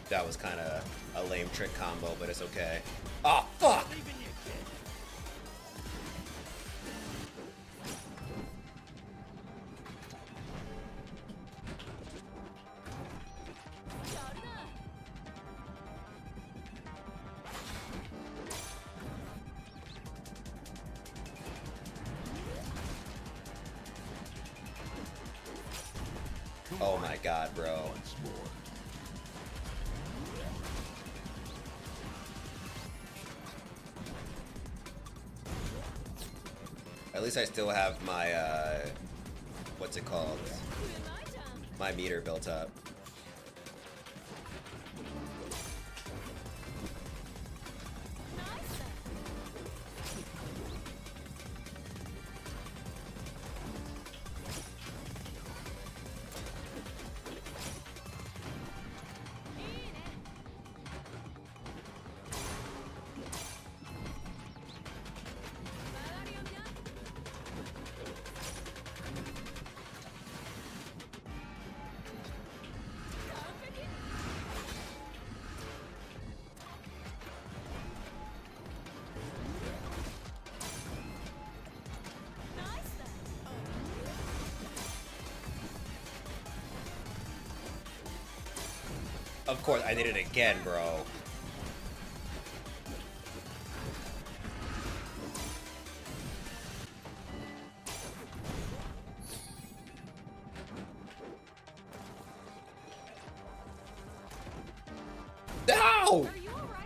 That was kind of a lame trick combo, but it's okay. Oh, fuck! Oh my god, bro. At least I still have my, what's it called? My meter built up. Of course, I did it again, bro. No! Are you alright?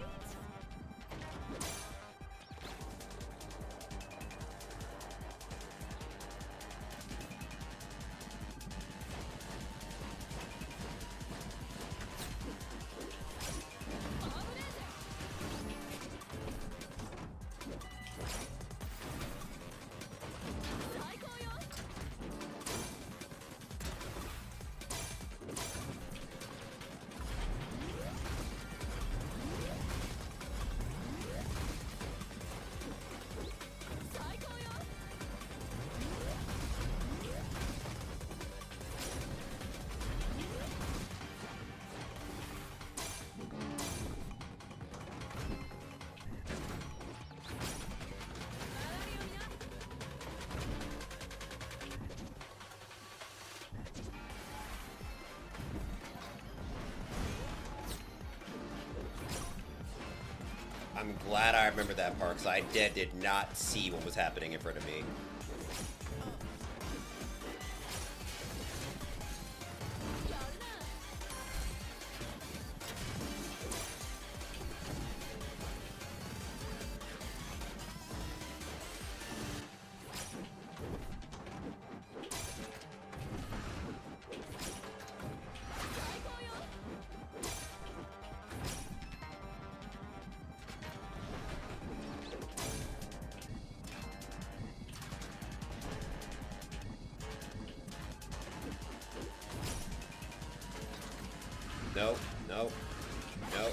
I'm glad I remember that part, because I did not see what was happening in front of me. Nope, nope, nope.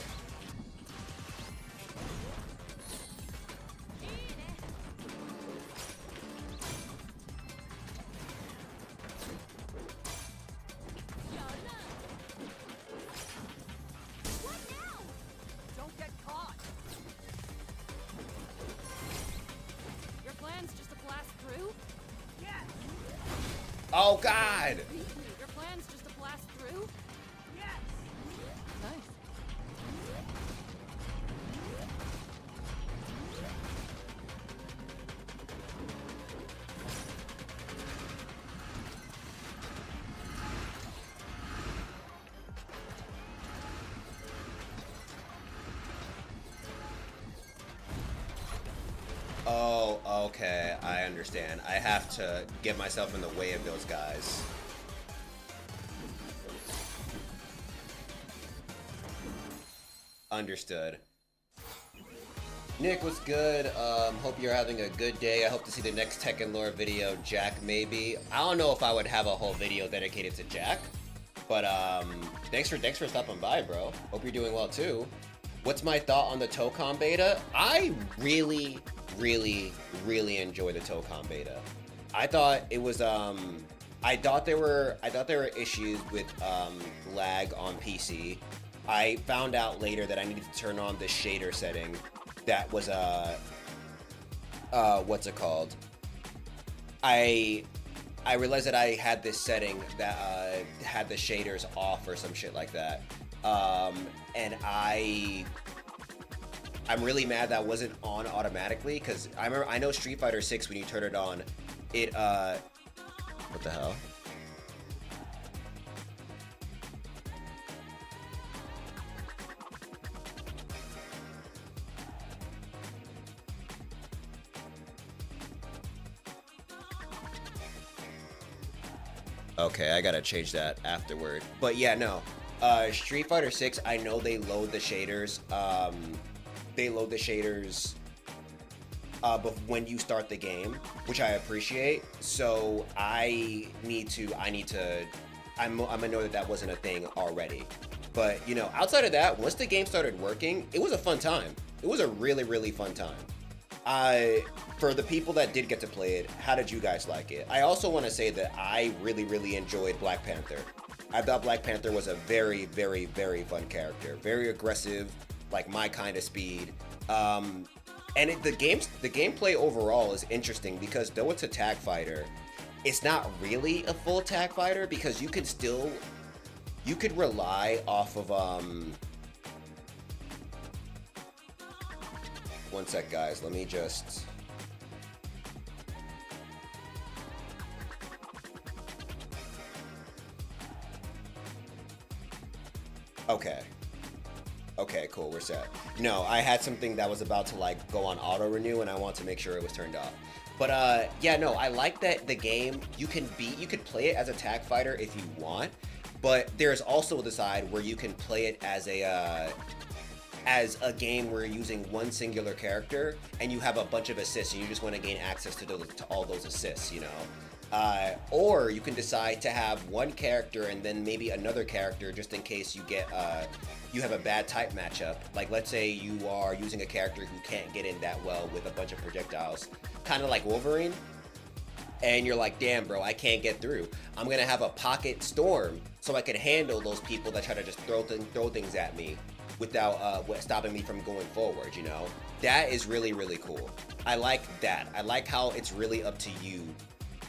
What now? Don't get caught. Your plan's just to blast through? Yes. Oh, God! Your plan's just to blast through? Yes. Nice. Oh, okay, I understand. I have to get myself in the way of those guys. Understood. Nick, what's good? Hope you're having a good day. I hope to see the next Tekken lore video, Jack, maybe. I don't know if I would have a whole video dedicated to Jack, but thanks for stopping by, bro. Hope you're doing well too. What's my thought on the Tocom beta? I really enjoy the Tocom beta. I thought it was I thought there were issues with lag on PC. I found out later that I needed to turn on the shader setting. That was what's it called? I realized that I had this setting that had the shaders off or some shit like that. And I'm really mad that wasn't on automatically, because I know Street Fighter 6, when you turn it on, it what the hell? Okay, I gotta change that afterward. But yeah, no. Street Fighter 6, I know they load the shaders. When you start the game, which I appreciate. So I'm gonna know that wasn't a thing already. But you know, outside of that, once the game started working, it was a fun time. It was a really fun time. For the people that did get to play it, how did you guys like it? I also want to say that I really enjoyed Black Panther. I thought Black Panther was a very fun character. Very aggressive, like my kind of speed. And the gameplay overall is interesting, because though it's a tag fighter, it's not really a full tag fighter, because you can still you could rely off of one sec, guys. Let me just. Okay. Okay, cool, we're set. No, I had something that was about to like go on auto renew and I want to make sure it was turned off. But yeah, no, I like that the game you could play it as a tag fighter if you want, but there's also the side where you can play it as a game where you're using one singular character and you have a bunch of assists and you just want to gain access to all those assists, you know. Or you can decide to have one character and then maybe another character just in case you get you have a bad type matchup. Like let's say you are using a character who can't get in that well with a bunch of projectiles, kind of like Wolverine, and you're like, damn bro, I can't get through. I'm gonna have a pocket storm so I can handle those people that try to just throw things at me without stopping me from going forward, you know? That is really, really cool. I like that. I like how it's really up to you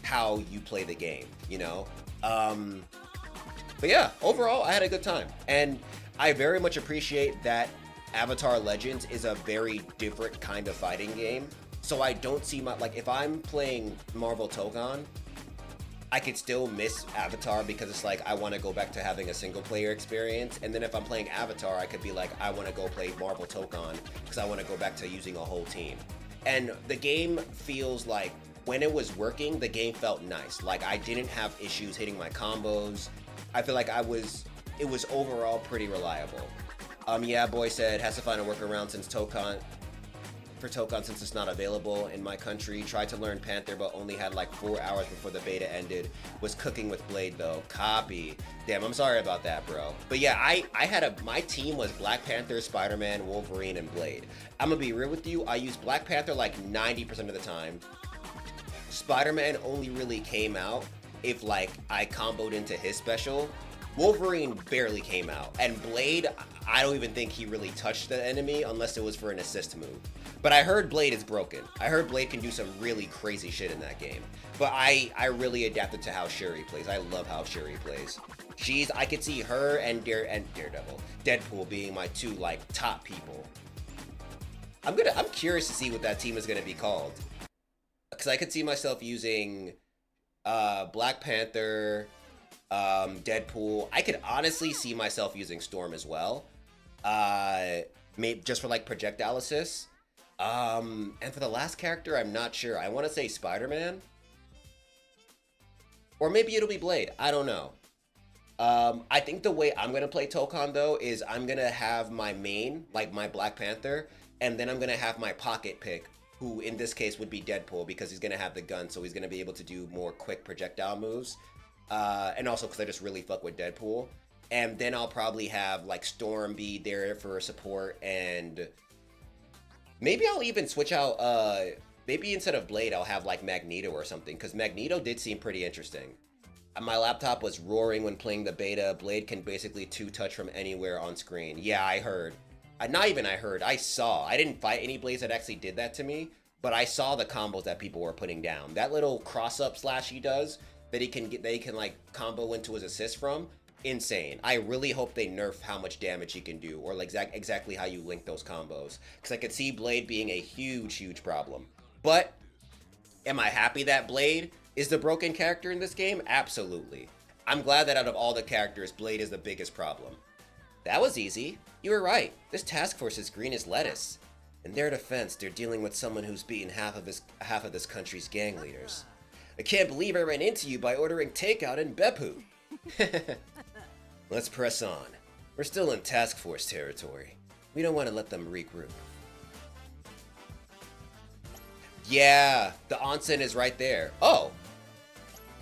how you play the game, you know? But yeah, overall, I had a good time. And I very much appreciate that Avatar Legends is a very different kind of fighting game. So I don't see like, if I'm playing Marvel Togan, I could still miss Avatar because it's like, I want to go back to having a single player experience. And then if I'm playing Avatar, I could be like, I want to go play Marvel Togan because I want to go back to using a whole team. And the game feels like, when it was working, the game felt nice. Like I didn't have issues hitting my combos. I feel like it was overall pretty reliable. Yeah, boy said, has to find a workaround since Tokan since it's not available in my country. Tried to learn Panther, but only had like 4 hours before the beta ended. Was cooking with Blade though. Copy. Damn, I'm sorry about that, bro. But yeah, my team was Black Panther, Spider-Man, Wolverine, and Blade. I'm gonna be real with you. I used Black Panther like 90% of the time. Spider-Man only really came out if like I comboed into his special. Wolverine barely came out, and Blade, I don't even think he really touched the enemy unless it was for an assist move. But I heard Blade is broken. I heard Blade can do some really crazy shit in that game. But I really adapted to how Shuri plays. I love how Shuri plays. I could see her and Daredevil, Deadpool being my two like top people. I'm curious to see what that team is gonna be called. Because I could see myself using Black Panther, Deadpool. I could honestly see myself using Storm as well. Maybe just for like projectile assists. And for the last character, I'm not sure. I want to say Spider-Man. Or maybe it'll be Blade. I don't know. I think the way I'm going to play Tokan though is I'm going to have my main, like my Black Panther, and then I'm going to have my pocket pick, who in this case would be Deadpool because he's going to have the gun, so he's going to be able to do more quick projectile moves. And also because I just really fuck with Deadpool. And then I'll probably have like Storm be there for support, and maybe I'll even switch out, maybe instead of Blade, I'll have like Magneto or something, because Magneto did seem pretty interesting. My laptop was roaring when playing the beta. Blade can basically two-touch from anywhere on screen. Yeah, I heard. Not even I heard, I saw. I didn't fight any Blades that actually did that to me, but I saw the combos that people were putting down. That little cross-up slash he does, that he can like combo into his assist from, insane. I really hope they nerf how much damage he can do, or like exactly how you link those combos, because I could see Blade being a huge problem. But am I happy that Blade is the broken character in this game? Absolutely. I'm glad that out of all the characters, Blade is the biggest problem. That was easy. You were right. This task force is green as lettuce. In their defense, they're dealing with someone who's beaten half of this country's gang leaders. I can't believe I ran into you by ordering takeout in Beppu. Let's press on. We're still in task force territory. We don't want to let them regroup. Yeah, the onsen is right there. Oh,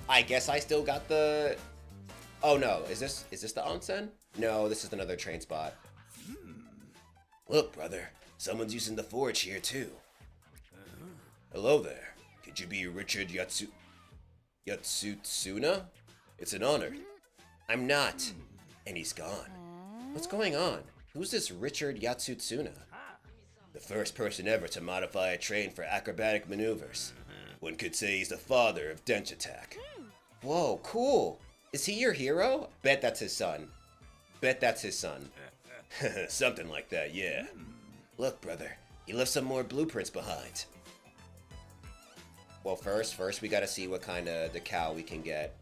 I guess I still got the... Oh no, is this the onsen? No, this is another train spot. Look, brother, someone's using the forge here too. Hello there. Could you be Richard Yatsutsuna? It's an honor. I'm not. And he's gone. What's going on? Who's this Richard Yatsutsuna? The first person ever to modify a train for acrobatic maneuvers. One could say he's the father of Denshattack. Whoa, cool. Is he your hero? Bet that's his son. Bet that's his son. Something like that, yeah. Look, brother, he left some more blueprints behind. Well, first we gotta see what kind of decal we can get.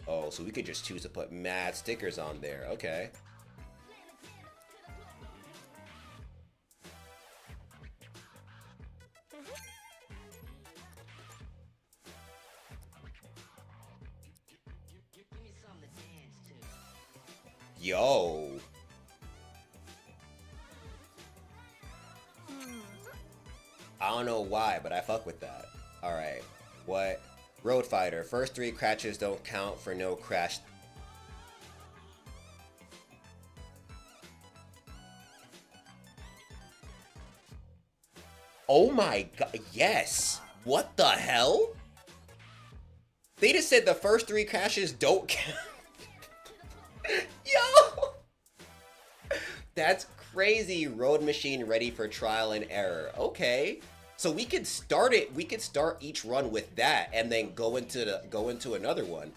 Oh, so we could just choose to put mad stickers on there. Okay. Yo. I don't know why, but I fuck with that. Alright. What? Road Fighter. First 3 crashes don't count for no crash. Oh my god. Yes. What the hell? They just said the first 3 crashes don't count. Yo! That's crazy. Road machine ready for trial and error. Okay. So we could start it. We could start each run with that, and then go into another one.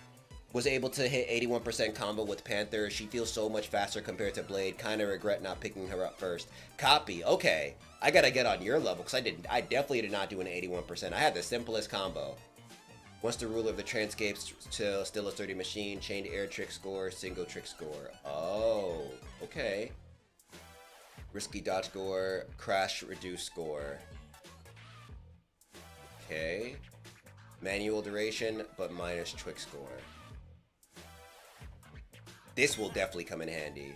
Was able to hit 81% combo with Panther. She feels so much faster compared to Blade. Kind of regret not picking her up first. Copy. Okay, I gotta get on your level because I definitely did not do an 81%. I had the simplest combo. Once the ruler of the Transcapes still a sturdy machine. Chained air trick score. Single trick score. Oh, okay. Risky dodge score. Crash reduce score. Okay. Manual duration, but minus trick score. This will definitely come in handy.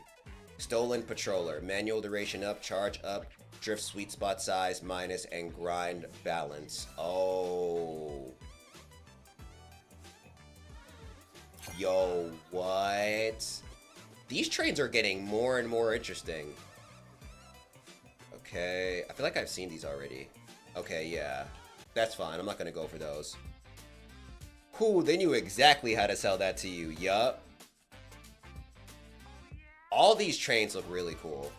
Stolen Patroller. Manual duration up, charge up, drift sweet spot size minus, and grind balance. Oh. Yo, what? These trains are getting more and more interesting. Okay. I feel like I've seen these already. Okay, yeah. That's fine. I'm not gonna go for those. Whew, they knew exactly how to sell that to you. Yup. All these trains look really cool.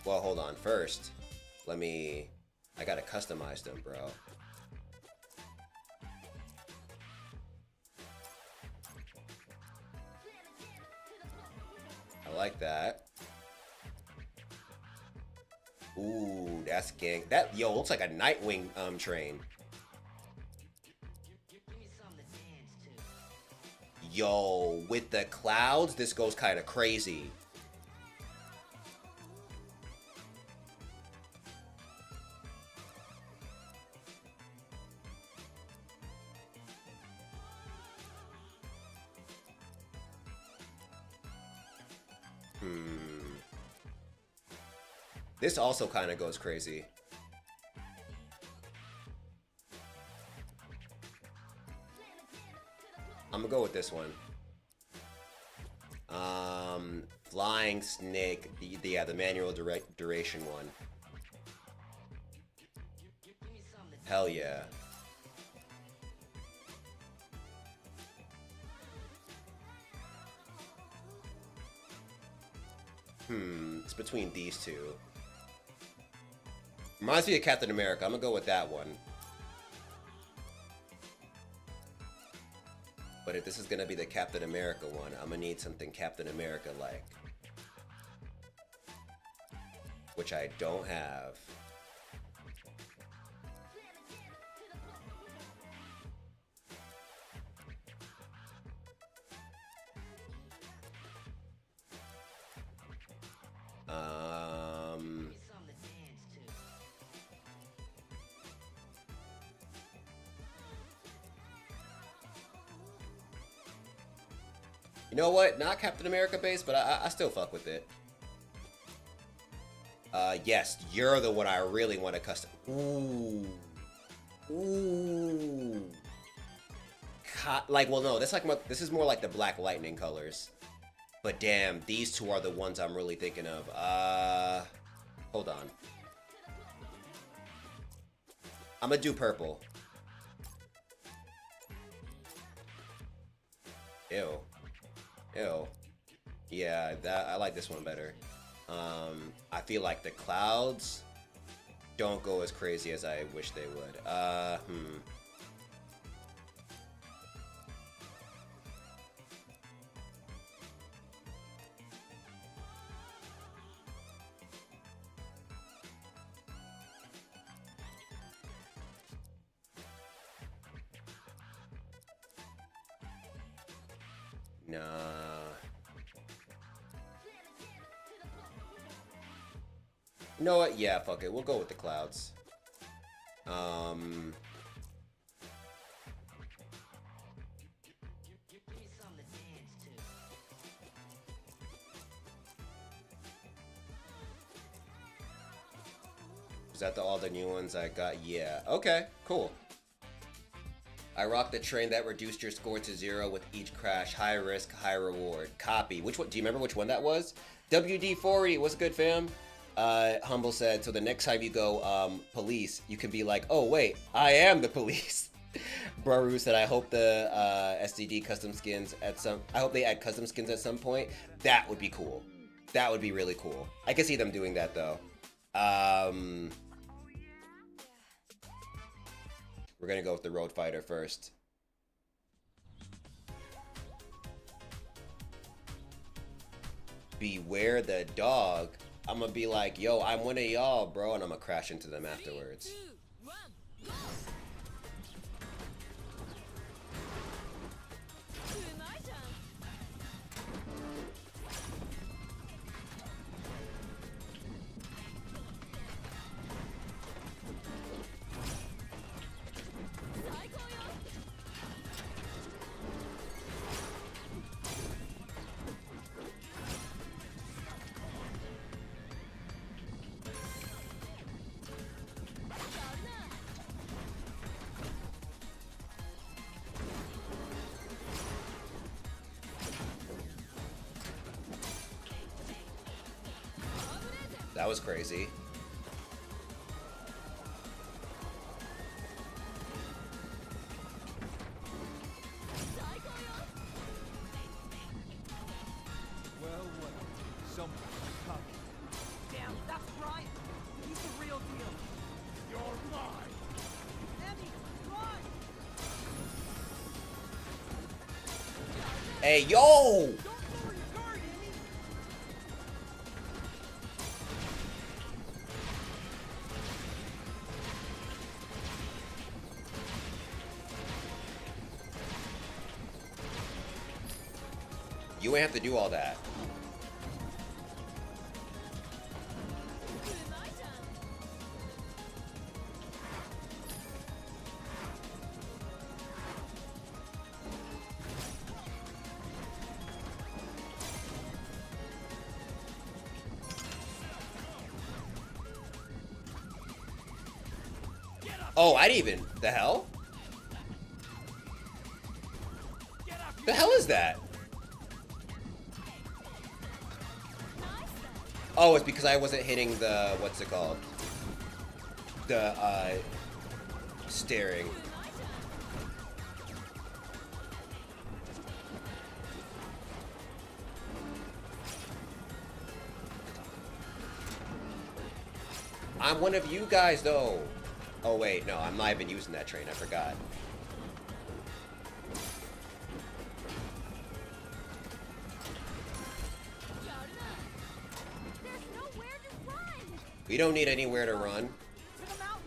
Well, hold on. First, I gotta customize them, bro. I like that. Ooh, that's gang. That, yo, looks like a Nightwing train. Yo, with the clouds, this goes kind of crazy. This also kind of goes crazy. I'm gonna go with this one. Flying Snake, the manual duration one. Hell yeah. It's between these two. Reminds me of Captain America. I'm gonna go with that one. But if this is gonna be the Captain America one, I'm gonna need something Captain America-like. Which I don't have. You know what? Not Captain America based, but I still fuck with it. Yes, you're the one I really want to custom. Ooh. Ooh. Like, well, no, that's like this is more like the Black Lightning colors. But damn, these two are the ones I'm really thinking of. Hold on. I'm gonna do purple. Ew. Ew. Yeah, I like this one better. I feel like the clouds don't go as crazy as I wish they would. Nah. You know what? Yeah, fuck it. We'll go with the clouds. Is that all the new ones I got? Yeah. Okay, cool. I rocked the train that reduced your score to 0 with each crash. High risk, high reward. Copy. Which one? Do you remember which one that was? WD-40. What's good, fam? Humble said, so the next time you go, police, you can be like, oh, wait, I am the police. Braru said, I hope the SDD custom skins I hope they add custom skins at some point. That would be cool. That would be really cool. I can see them doing that, though. We're gonna go with the Road Fighter first. Beware the dog. I'm gonna be like, yo, I'm one of y'all, bro, and I'm gonna crash into them afterwards. 3, 2, 1, go! Tonight, That was crazy. Well, someone come. Damn, that's Brian. He's the real deal. You're mine. Emmy, run! Hey, yo! Don't lower your guard, Emmy! You ain't have to do all that. Oh, I didn't even. The hell? The hell is that? Oh, it's because I wasn't hitting the, what's it called? The, staring. I'm one of you guys, though. Oh, wait, no, I'm not even using that train, I forgot. There's nowhere to run! We don't need anywhere to run. To the mountain!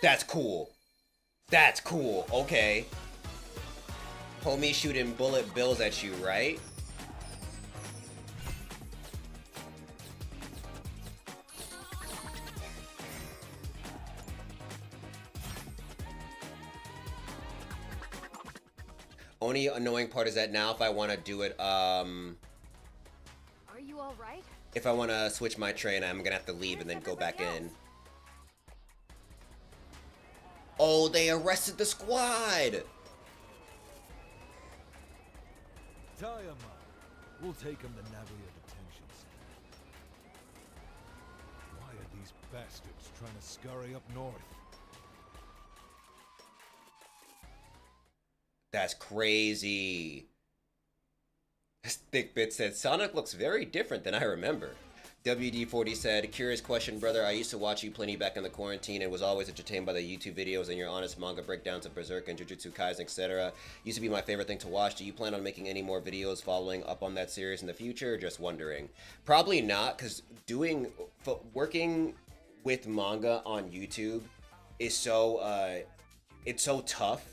That's cool. That's cool, okay. Homie shooting bullet bills at you, right? Only annoying part is that now if I want to do it, Are you all right? if I want to switch my train, I'm gonna have to leave and then go back in. Oh, they arrested the squad! Tie him up. We'll take him to Nagoya Detention Center. Why are these bastards trying to scurry up north? That's crazy. Thick Bit said, Sonic looks very different than I remember. WD40 said, curious question, brother. I used to watch you plenty back in the quarantine and was always entertained by the YouTube videos and your honest manga breakdowns of Berserk and Jujutsu Kaisen, etc. Used to be my favorite thing to watch. Do you plan on making any more videos following up on that series in the future? Just wondering. Probably not, because working with manga on YouTube is so it's so tough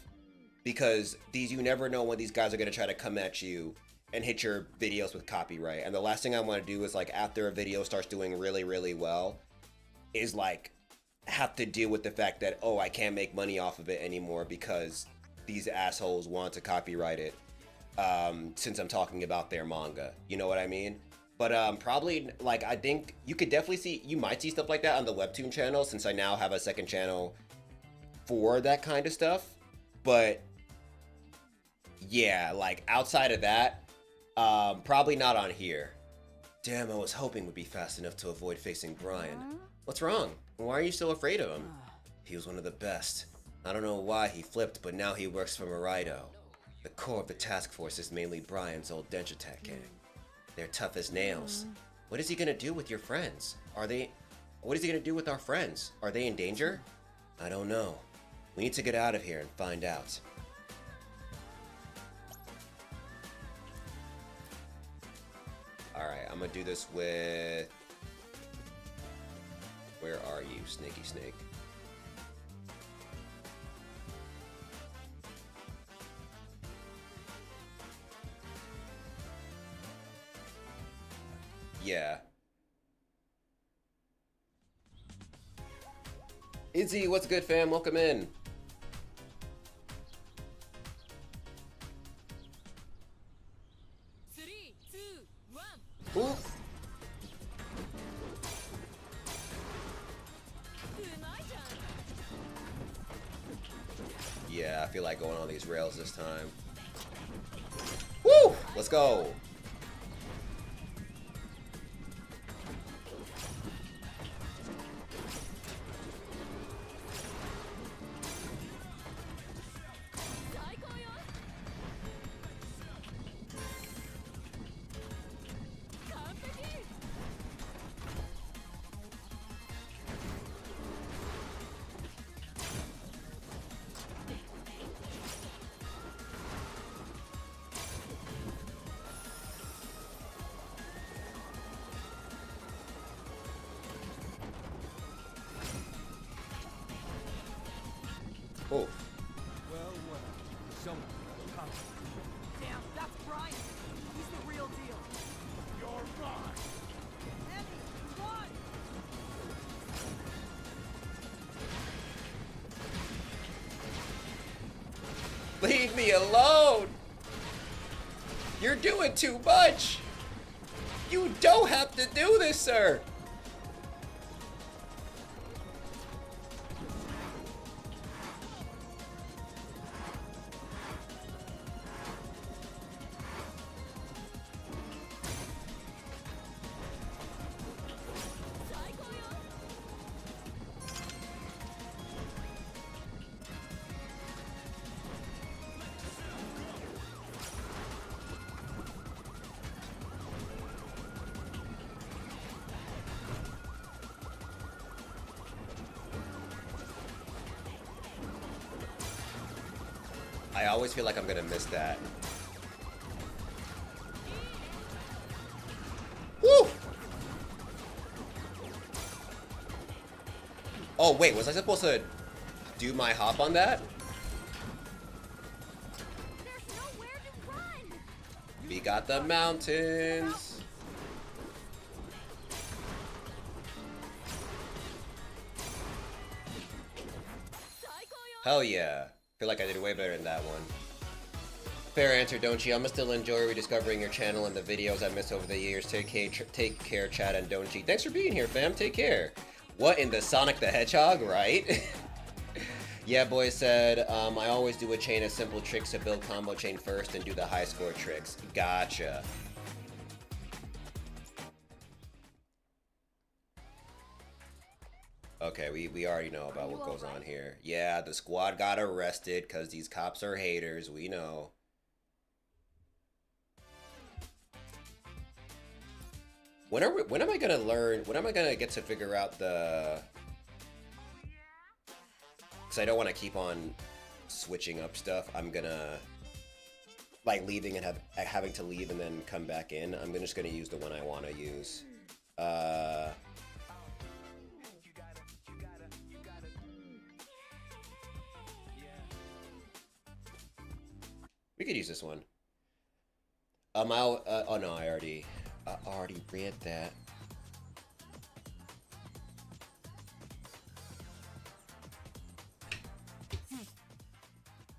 because you never know when these guys are gonna try to come at you and hit your videos with copyright. And the last thing I want to do is like after a video starts doing really, really well, is like have to deal with the fact that, oh, I can't make money off of it anymore because these assholes want to copyright it, since I'm talking about their manga. You know what I mean? But probably, like, I think you could definitely you might see stuff like that on the Webtoon channel, since I now have a second channel for that kind of stuff. But yeah, like outside of that, probably not on here. Damn, I was hoping we'd be fast enough to avoid facing Brian. What's wrong? Why are you so afraid of him? He was one of the best. I don't know why he flipped, but now he works for Morido. The core of the task force is mainly Brian's old Denshattack gang. They're tough as nails. What is he gonna do with your friends? What is he gonna do with our friends? Are they in danger? I don't know. We need to get out of here and find out. Alright, I'm gonna do this with... Where are you, Snaky Snake? Yeah. Izzy, what's good, fam? Welcome in. Three, two, one. Ooh. Yeah, I feel like going on these rails this time. Woo! Let's go. Oh. Well, someone got a Damn, that's Brian. He's the real deal. You're right. Emmy, run! Leave me alone! You're doing too much! You don't have to do this, sir! I always feel like I'm gonna miss that. Woo! Oh wait, was I supposed to do my hop on that? There's nowhere to run! We got the mountains. Hell yeah. Feel like I did way better in that one. Fair answer, don't you? I'ma still enjoy rediscovering your channel and the videos I missed over the years. Take care, Chad and don't you? Thanks for being here, fam. Take care. What in the Sonic the Hedgehog, right? Yeah, boy said, I always do a chain of simple tricks to build combo chain first and do the high score tricks. Gotcha. Okay, we already know about what goes on here. Yeah, the squad got arrested because these cops are haters. We know. When am I gonna learn? When am I gonna get to figure out the? Because I don't want to keep on switching up stuff. I'm gonna like leaving and having to leave and then come back in. I'm just gonna use the one I want to use. We could use this one. Oh no, I already read that.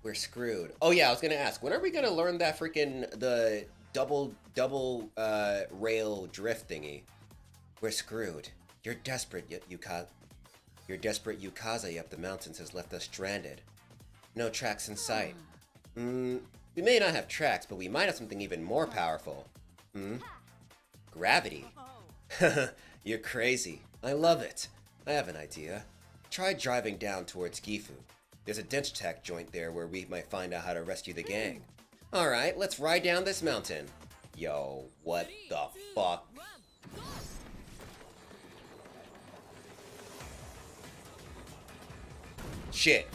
We're screwed. Oh yeah, I was gonna ask, when are we gonna learn that freaking the double rail drift thingy? We're screwed. Your desperate Yukaze up the mountains has left us stranded. No tracks in sight. We may not have tracks, but we might have something even more powerful. Gravity. You're crazy. I love it. I have an idea. Try driving down towards Gifu. There's a Denshattack joint there where we might find out how to rescue the gang. Alright, let's ride down this mountain. Yo, what the fuck? Shit.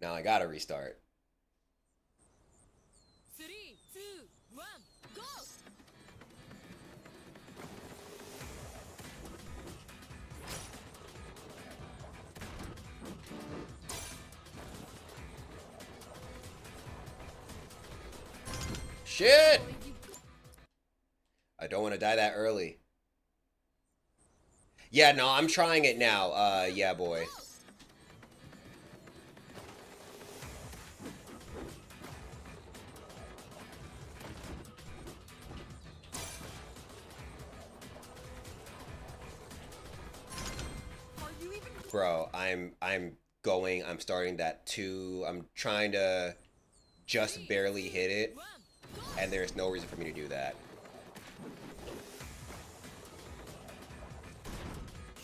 Now I gotta restart. 3, 2, 1, go! Shit! I don't want to die that early. Yeah, no, I'm trying it now. Yeah, boy. Bro, I'm starting that 2. I'm trying to just barely hit it, and there's no reason for me to do that.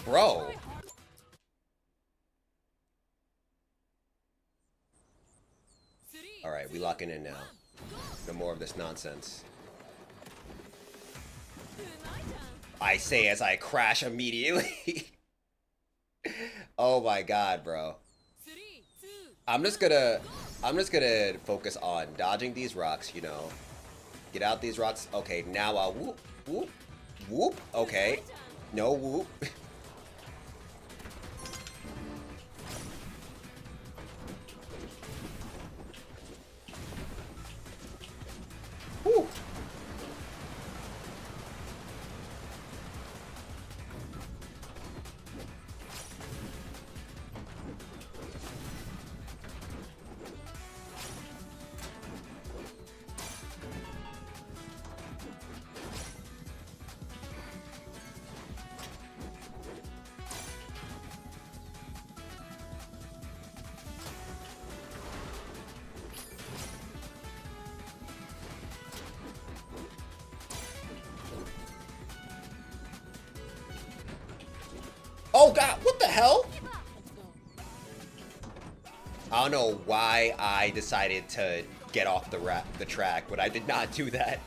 Bro. Alright, we locking in now. No more of this nonsense. I say as I crash immediately. Oh my god, bro. I'm just gonna focus on dodging these rocks, you know. Get out these rocks. Okay, now I'll whoop, whoop, whoop. Okay. No whoop. Whew. Oh god, what the hell? I don't know why I decided to get off the track, but I did not do that.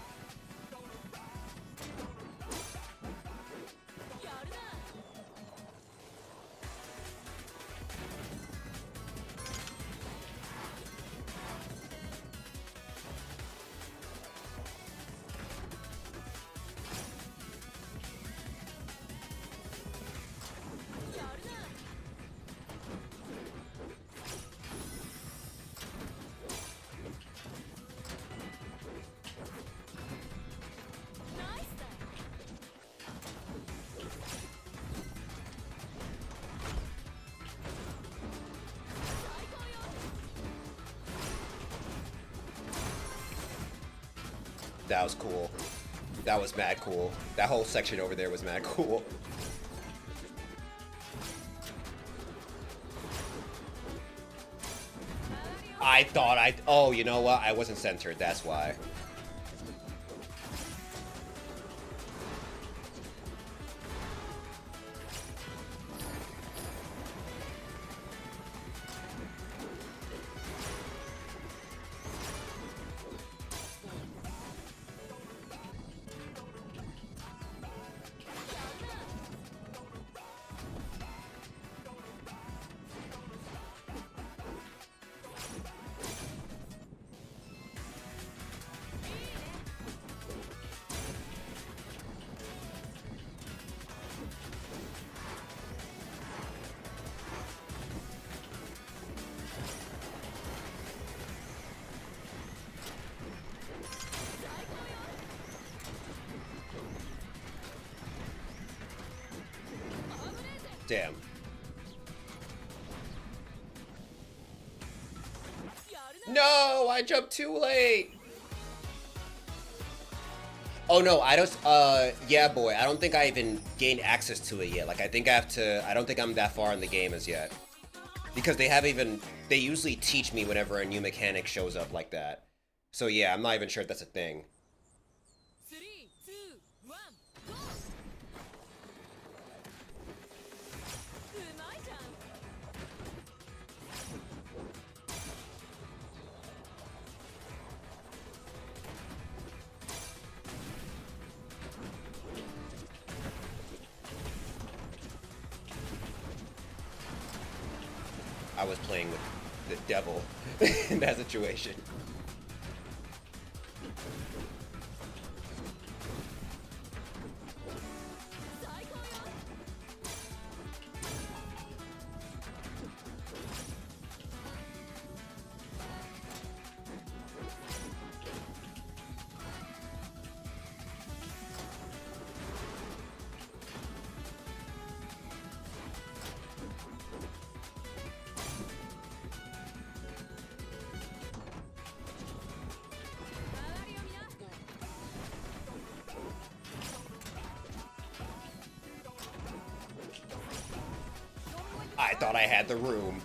That was cool. That was mad cool. That whole section over there was mad cool. I thought oh, you know what? I wasn't centered, that's why. Damn. No, I jumped too late. Oh no, I just, yeah, boy, I don't think I even gained access to it yet. Like, I think I have to, I don't think I'm that far in the game as yet. Because they have even, they usually teach me whenever a new mechanic shows up like that. So yeah, I'm not even sure if that's a thing. 3, 2, 1, go! うまいじゃん。 I was playing with the devil in that situation. I thought I had the room.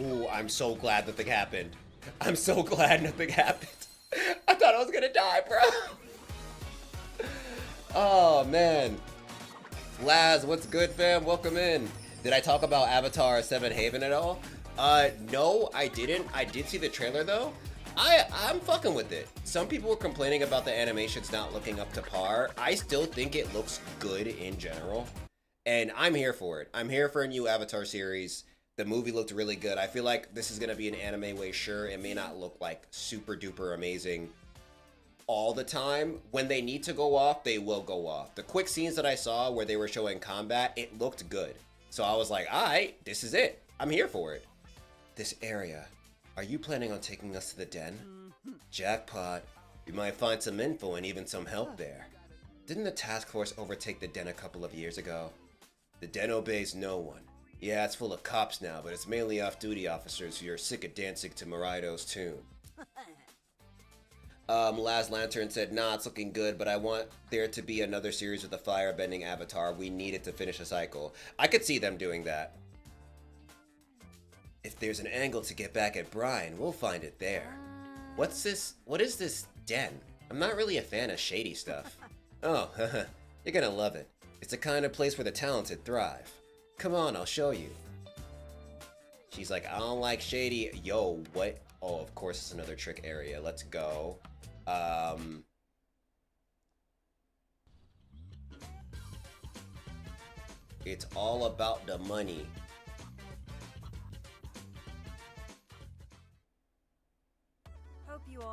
Ooh, I'm so glad nothing happened. I'm so glad nothing happened. I thought I was gonna die, bro. Oh, man. Laz, what's good, fam? Welcome in. Did I talk about Avatar 7 Haven at all? No, I didn't. I did see the trailer, though. I'm fucking with it. Some people were complaining about the animations not looking up to par. I still think it looks good in general. And I'm here for it. I'm here for a new Avatar series. The movie looked really good. I feel like this is going to be an anime way, sure. It may not look like super duper amazing all the time. When they need to go off, they will go off. The quick scenes that I saw where they were showing combat, it looked good. So I was like, alright, this is it. I'm here for it. This area. Are you planning on taking us to the den? Jackpot. We might find some info and even some help there. Didn't the task force overtake the den a couple of years ago? The den obeys no one. Yeah, it's full of cops now, but it's mainly off-duty officers who are sick of dancing to Marido's tune. Laz Lantern said, nah, it's looking good, but I want there to be another series with a fire-bending avatar. We need it to finish a cycle. I could see them doing that. If there's an angle to get back at Brian, we'll find it there. What's this? What is this den? I'm not really a fan of shady stuff. Oh, you're gonna love it. It's the kind of place where the talented thrive. Come on, I'll show you. She's like, I don't like shady. Yo, what? Oh, of course it's another trick area. Let's go. It's all about the money.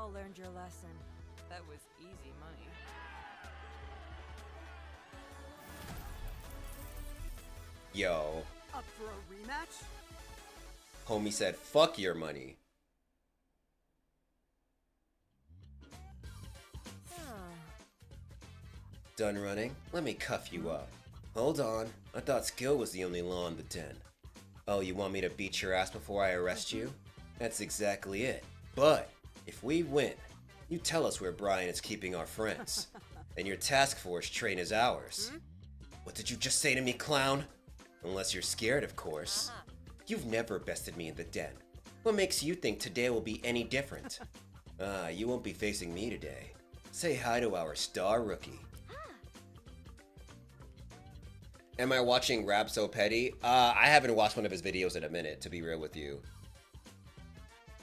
all learned your lesson. That was easy money. Yo, Up for a rematch? homie said, fuck your money. Done running? Let me cuff you up. Hold on, I thought skill was the only law in the den. Oh, you want me to beat your ass before I arrest you? That's exactly it. But, if we win, you tell us where Brian is keeping our friends. And your task force train is ours. What did you just say to me, clown? Unless you're scared, of course. You've never bested me in the den. What makes you think today will be any different? You won't be facing me today. Say hi to our star rookie. Am I watching Rap So Petty? I haven't watched one of his videos in a minute, to be real with you.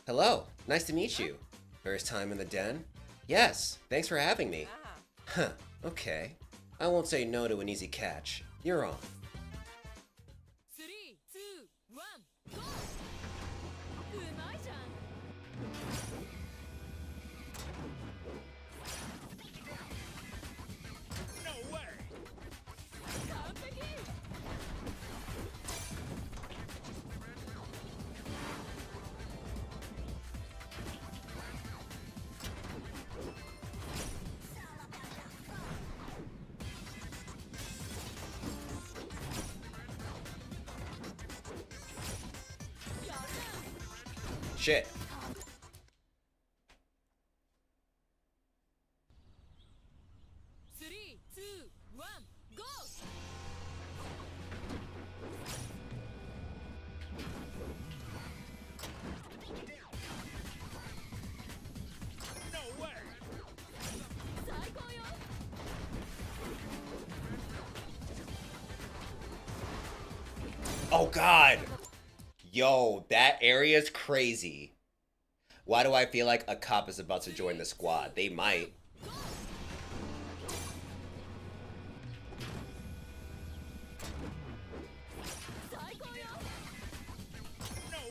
Hello, nice to meet you. First time in the den? Yes, thanks for having me. Huh, okay. I won't say no to an easy catch. You're on. 3、2、1、GO! うまいじゃん。完璧。Shit. Three, two, one, go! No way! 最高よ。 Oh god! Yo, that area's crazy. Why do I feel like a cop is about to join the squad? They might. No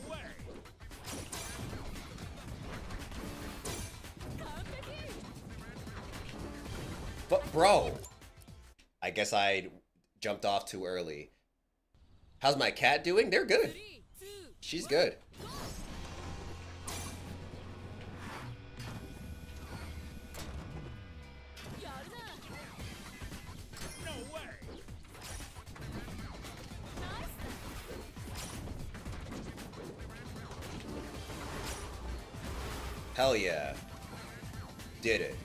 way! But bro, I guess I jumped off too early. How's my cat doing? They're good. She's good. No way! Hell yeah. Did it.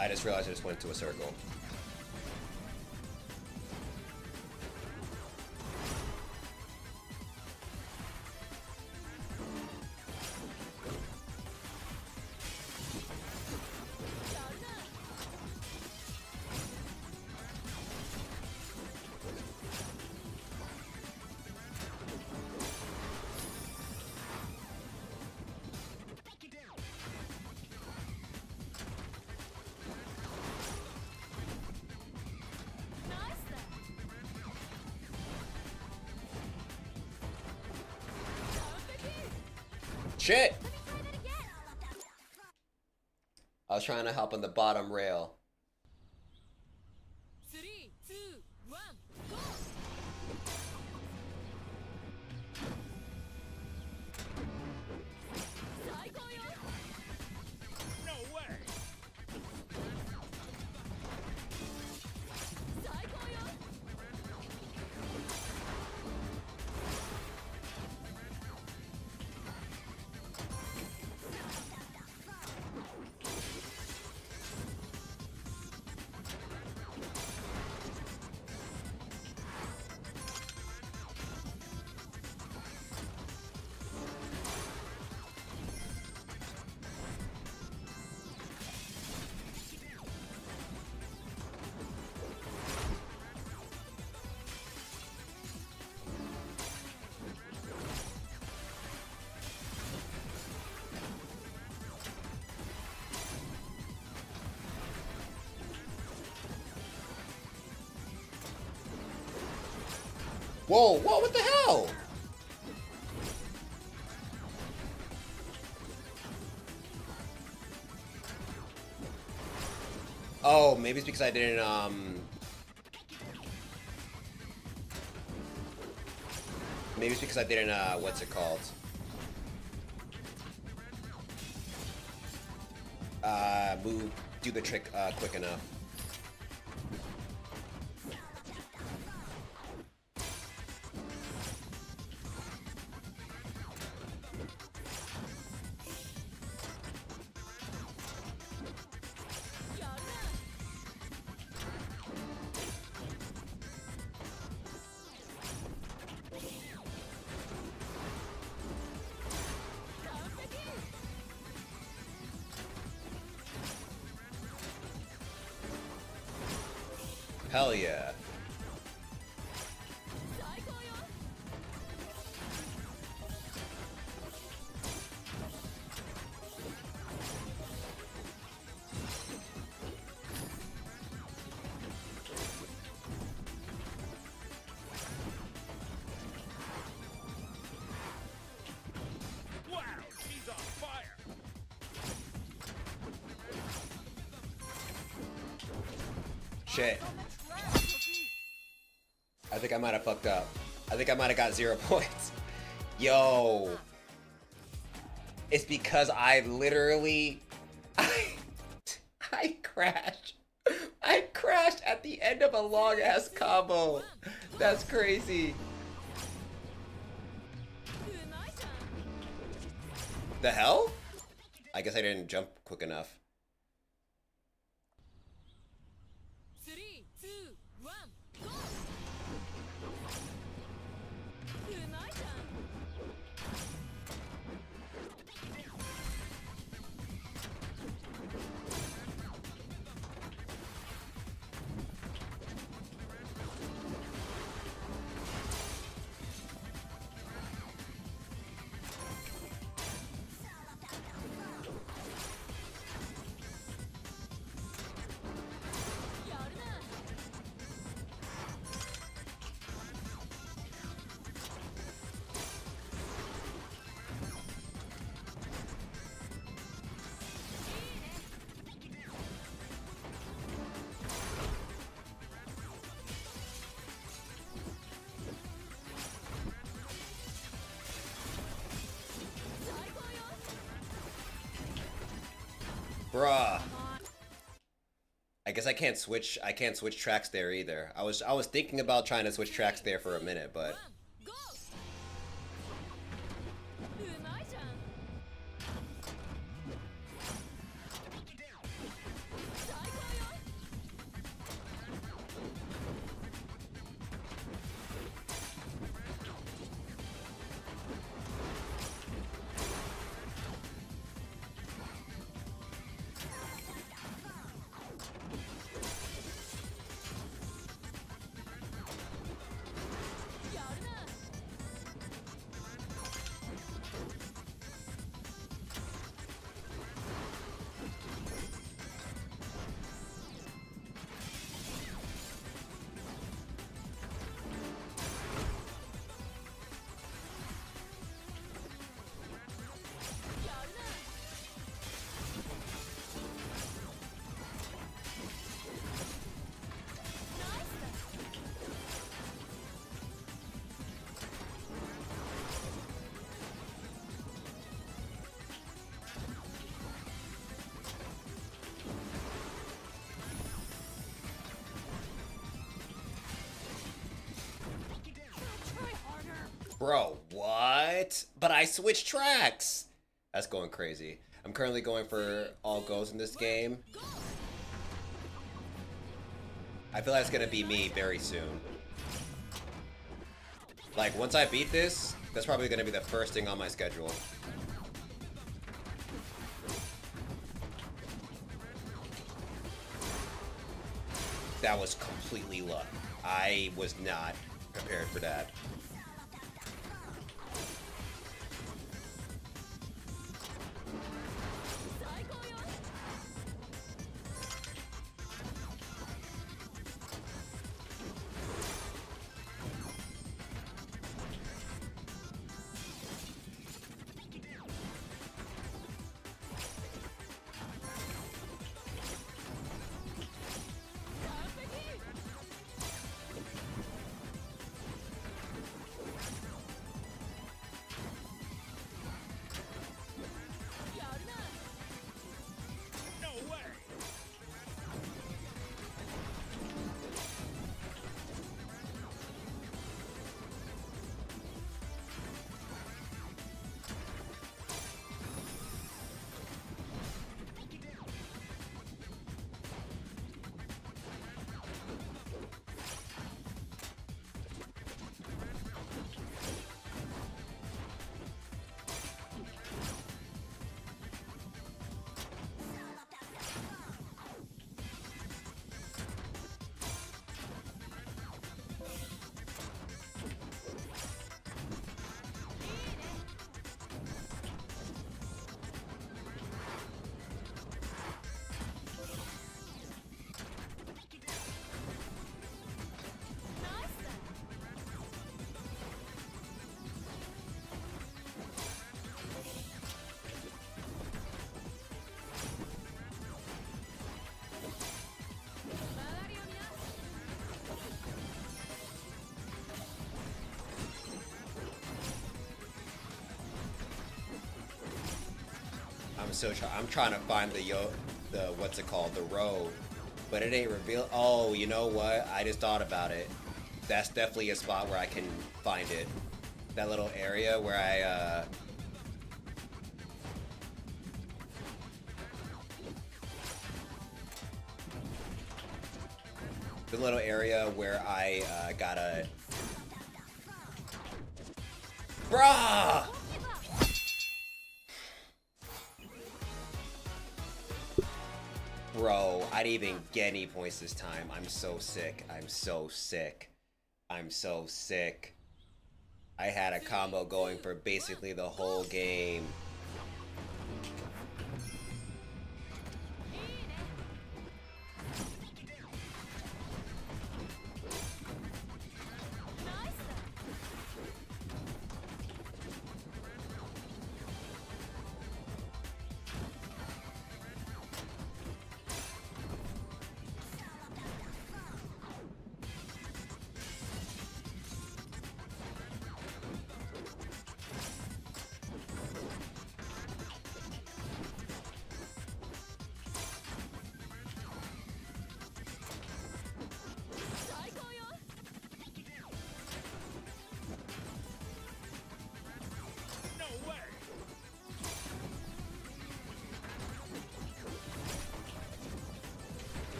I just realized I just went to a circle. Shit! I was trying to help on the bottom rail. 3、2、1、go! No way! Whoa, whoa, what the hell? Oh, maybe it's because I didn't, maybe it's because I didn't, what's it called? Do the trick, quick enough. Hell yeah. Wow, she's on fire. Shit. I think I might have fucked up. I think I might have got 0 points. Yo. It's because I literally... I crashed. I crashed at the end of a long-ass combo. That's crazy. The hell? I guess I didn't jump quick enough. 3, 2, 1, go! うまいじゃん Bruh. I guess I can't switch tracks there either. I was thinking about trying to switch tracks there for a minute, but ゴーうまいじゃん bro, what? But I switched tracks. That's going crazy. I'm currently going for all goes in this game. I feel like it's gonna be me very soon. Like, once I beat this, that's probably gonna be the first thing on my schedule. That was completely luck. I was not prepared for that. I'm trying to find the what's it called, the road, but it ain't revealed. Oh, you know what? I just thought about it. That's definitely a spot where I can find it. That little area where the little area where I gotta. Bruh! Bro, I didn't even get any points this time. I'm so sick. I'm so sick. I'm so sick. I had a combo going for basically the whole game.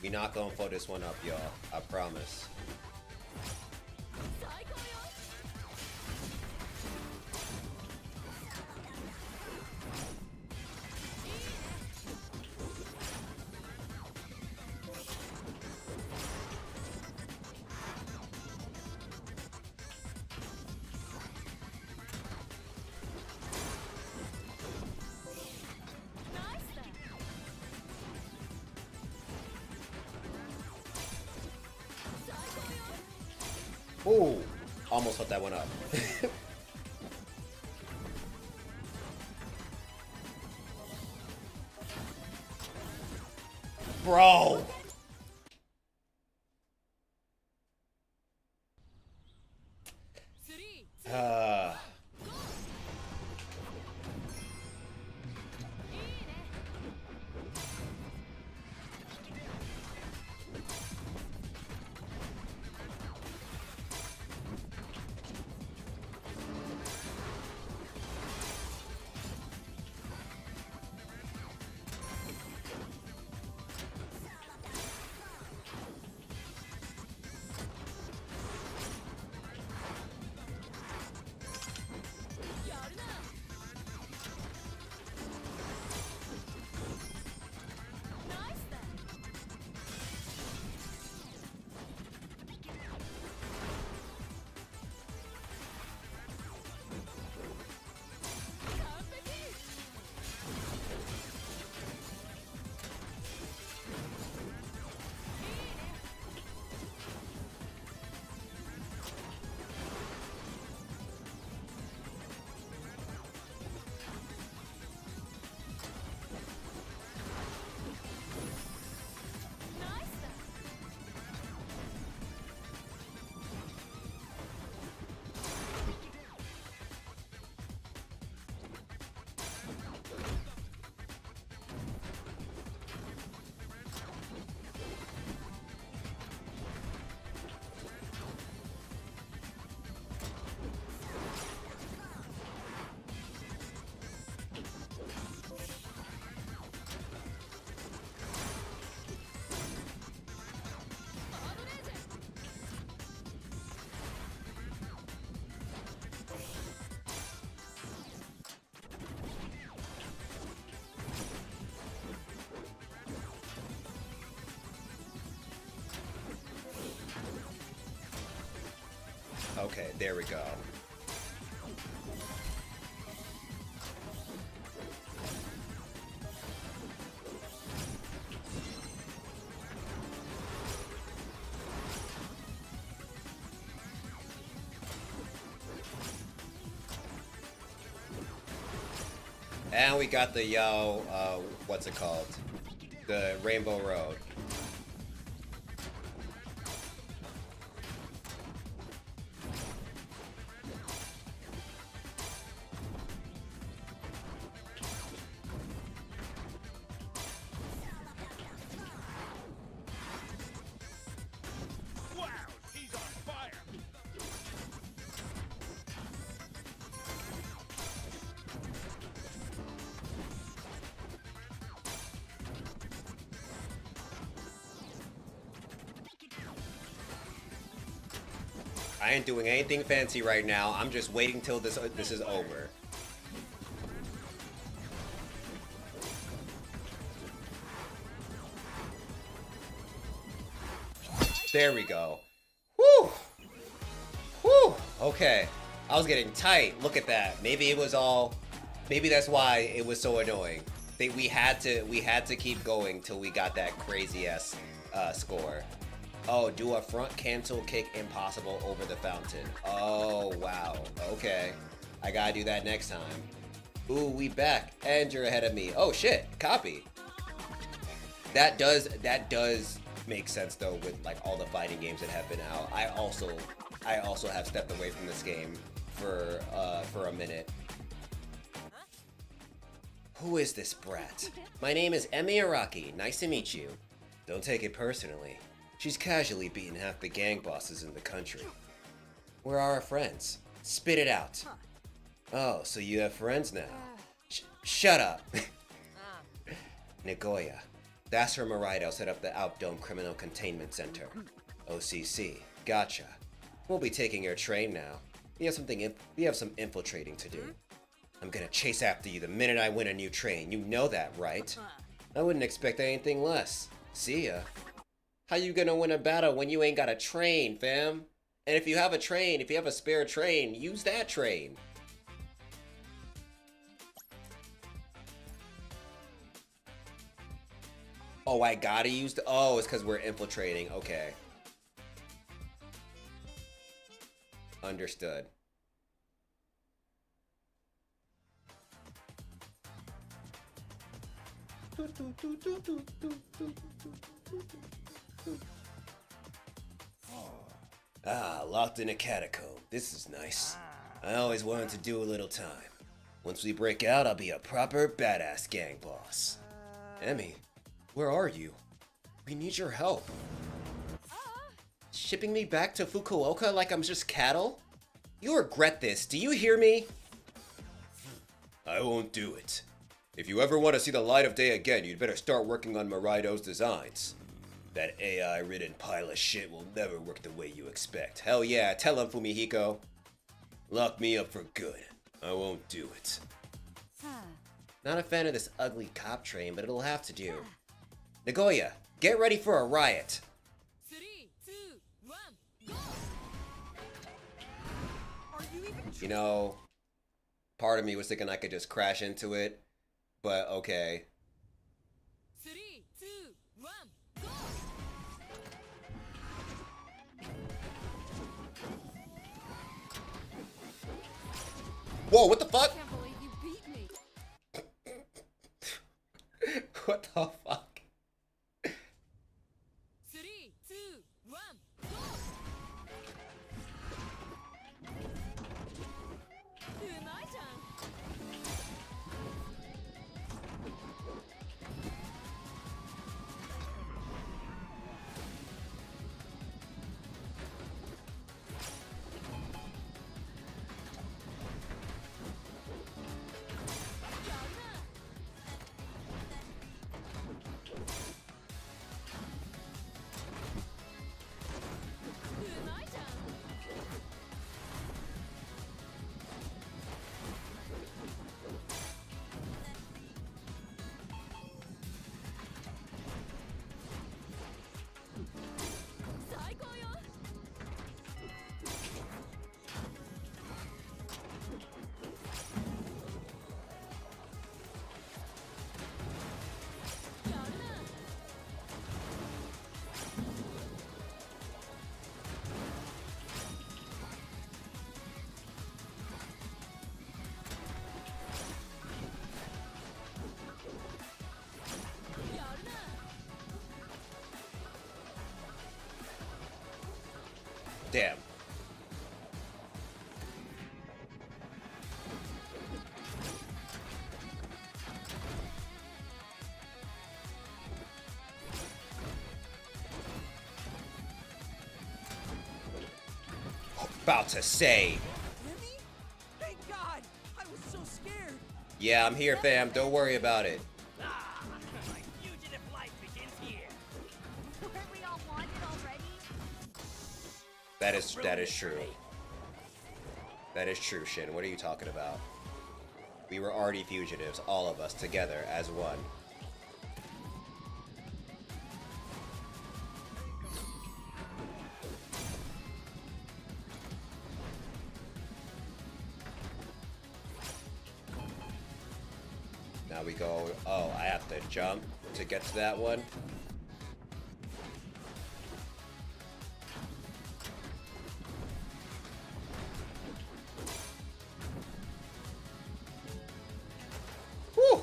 We're not gonna fuck this one up, y'all. I promise. Ooh, almost put that one up. Bro. Okay, there we go. And we got the what's it called? The Rainbow Road. Wow, he's on fire. I ain't doing anything fancy right now. I'm just waiting till this is over. There we go. Woo! Woo! Okay. I was getting tight. Look at that. Maybe it was all. Maybe that's why it was so annoying. We had to keep going till we got that crazy ass score. Oh, do a front cancel kick impossible over the fountain. Oh wow. Okay. I gotta do that next time. Ooh, we back, and you're ahead of me. Oh shit, copy. That does make sense though with like all the fighting games that have been out. I also have stepped away from this game for a minute. Who is this brat? My name is Emi Araki. Nice to meet you. Don't take it personally. She's casually beaten half the gang bosses in the country. Where are our friends? Spit it out. Oh, so you have friends now. Shut up. Nagoya. That's her Marito set up the Outdome Criminal Containment Center. OCC. Gotcha. We'll be taking your train now. We have some infiltrating to do. I'm gonna chase after you the minute I win a new train. You know that, right? I wouldn't expect anything less. See ya. How you gonna win a battle when you ain't got a train, fam? And if you have a train, if you have a spare train, use that train. Oh, I gotta use the... Oh, it's because we're infiltrating. Okay. Understood. Ah, locked in a catacomb. This is nice. I always wanted to do a little time. Once we break out, I'll be a proper badass gang boss. Emmy, where are you? We need your help. Shipping me back to Fukuoka like I'm just cattle? You regret this, do you hear me? I won't do it. If you ever want to see the light of day again, you'd better start working on Marito's designs. That AI-ridden pile of shit will never work the way you expect. Hell yeah, tell him, Fumihiko. Lock me up for good. I won't do it. Not a fan of this ugly cop train, but it'll have to do. Nagoya, get ready for a riot. 3, 2, 1, go! Are you even You know, part of me was thinking I could just crash into it, but okay. 3, 2, 1, go! Whoa, what the fuck? I can't believe you beat me. What the fuck? 3, 2, 1, go! Damn. About to say. Remy? Thank God! I was so scared! Yeah, I'm here, fam. Don't worry about it. Ah, my fugitive life begins here! Weren't we all wanted already? That is true. That is true, Shin. What are you talking about? We were already fugitives, all of us, together, as one. Now we go, oh, I have to jump to get to that one. Woo!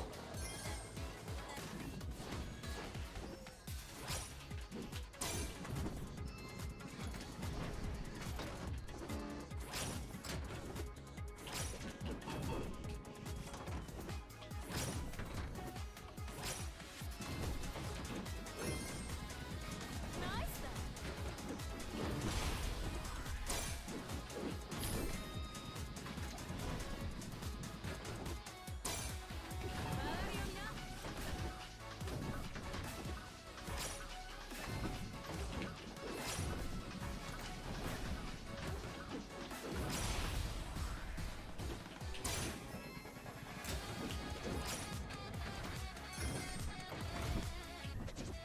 Nice then.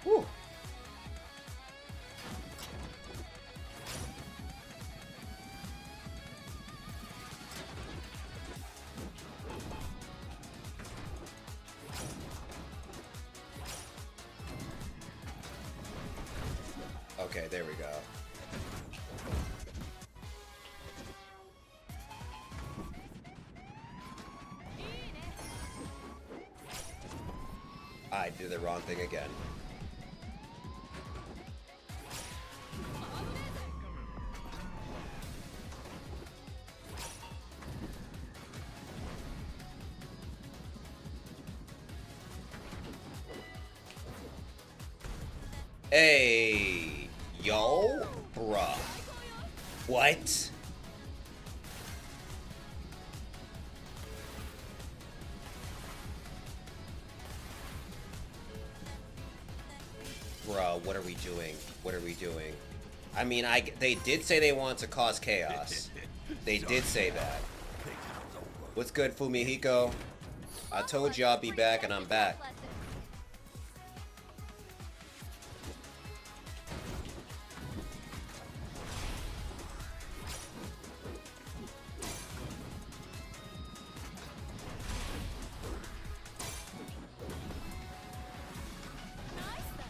Woo! Okay, there we go. I did the wrong thing again. Hey, yo, bruh. What? Bruh, what are we doing? What are we doing? I mean, they did say they want to cause chaos. They did say that. What's good, Fumihiko? I told you I'll be back, and I'm back. Nice then.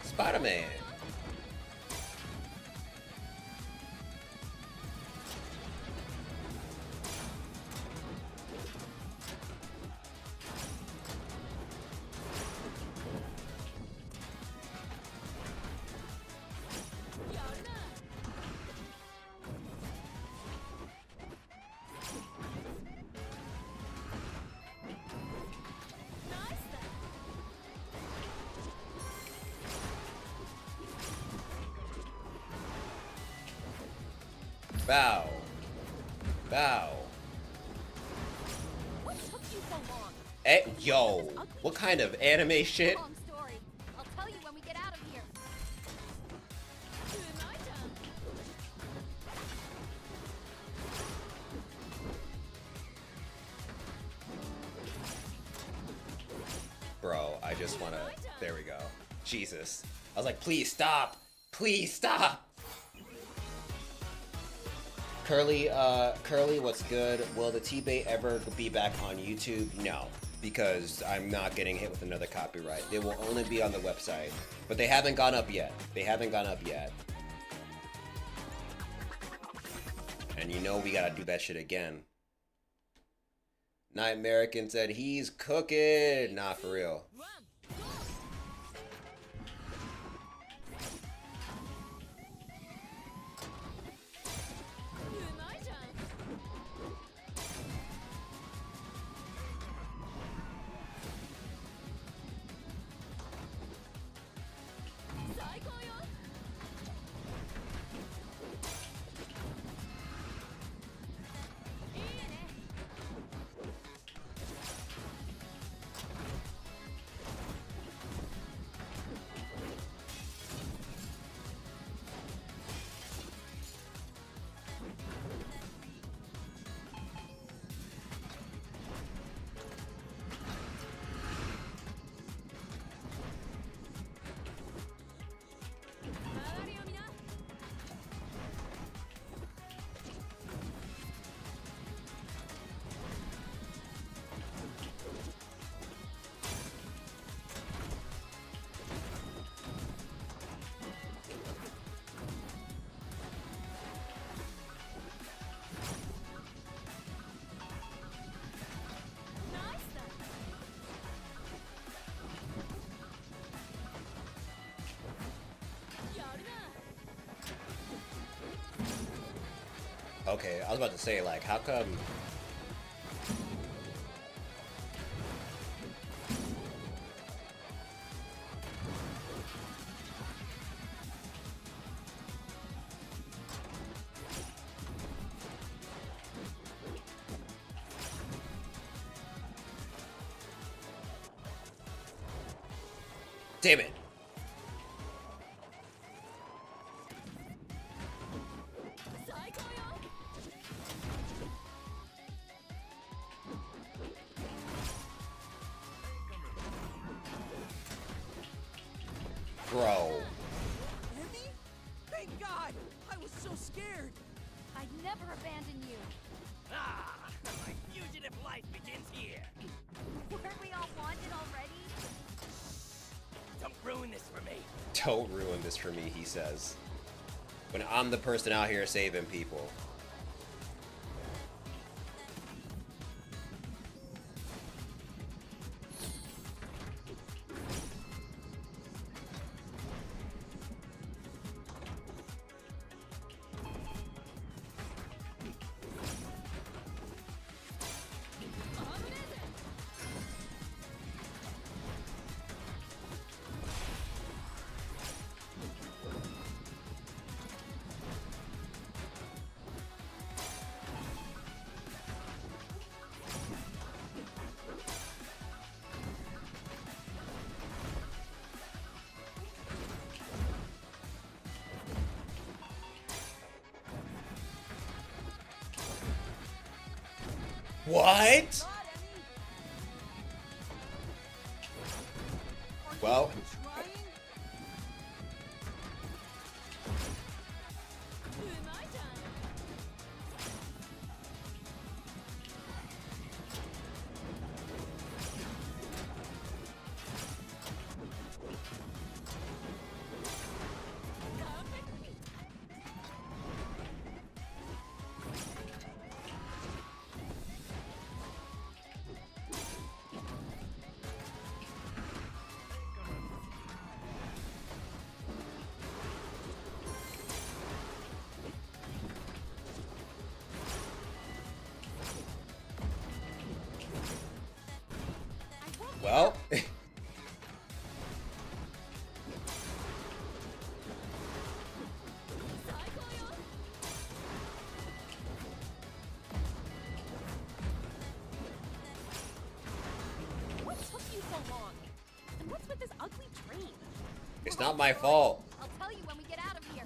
Spider-Man. Nice then. Bow. Bow. What took you so long? Yo, what kind of anime shit? Long story. I'll tell you when we get out of here. Good night, then. Bro, I just wanna... There we go. Jesus. I was like, please stop! Please stop! Curly, what's good? Will the T-Bait ever be back on YouTube? No. because I'm not getting hit with another copyright. They will only be on the website, but they haven't gone up yet. They haven't gone up yet. And you know we gotta do that shit again. Night American said he's cooking. Nah, for real. Okay, I was about to say, like, how come... Damn it! Bro. Emmy? Thank God! I was so scared! I'd never abandon you. Ah, my fugitive life begins here. Weren't we all wanted already? Don't ruin this for me. Don't ruin this for me, he says. When I'm the person out here saving people. What? Well, well. What took you so long? And what's with this ugly train? It's not my fault. I'll tell you when we get out of here.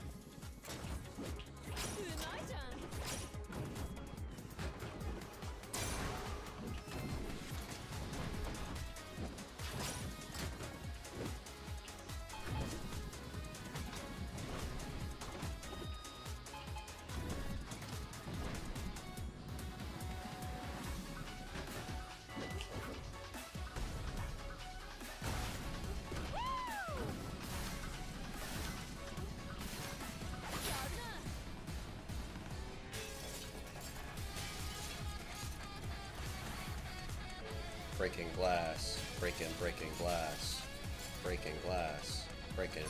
breaking glass, breaking glass, breaking glass, breaking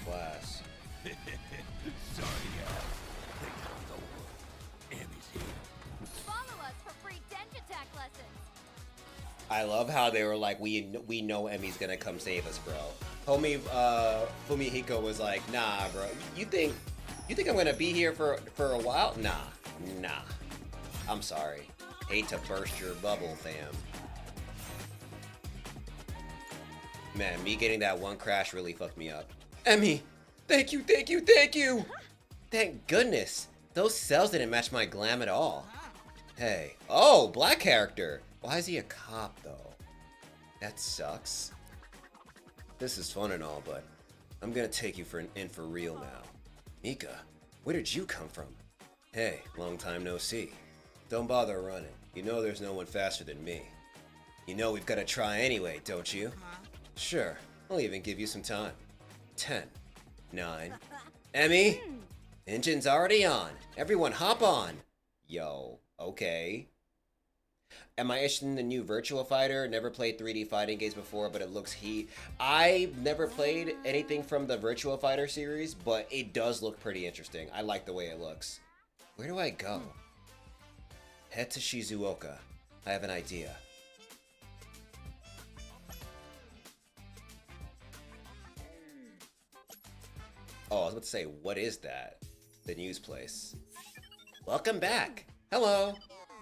glass. Sorry, Al. Think it's over. Emmy's here. Follow us for free Denshattack lessons. I love how they were like, we know Emmy's gonna come save us, bro. Homie, Fumihiko was like, nah, bro. You think I'm gonna be here for a while? Nah. I'm sorry. Hate to burst your bubble, fam. Man, me getting that one crash really fucked me up. Emmy, thank you. Thank goodness. Those cells didn't match my glam at all. Hey. Oh, black character. Why is he a cop, though? That sucks. This is fun and all, but I'm gonna take you in for real now. Mika, where did you come from? Hey, long time no see. Don't bother running. You know there's no one faster than me. You know we've gotta try anyway, don't you? Sure, I'll even give you some time. 10, 9. Emmy? Engine's already on. Everyone hop on. Yo, okay. Am I interested in the new Virtua Fighter? Never played 3D fighting games before, but it looks heat. I've never played anything from the Virtua Fighter series, but it does look pretty interesting. I like the way it looks. Where do I go? Head to Shizuoka. I have an idea. Oh, I was about to say, what is that? The news place. Welcome back. Hello.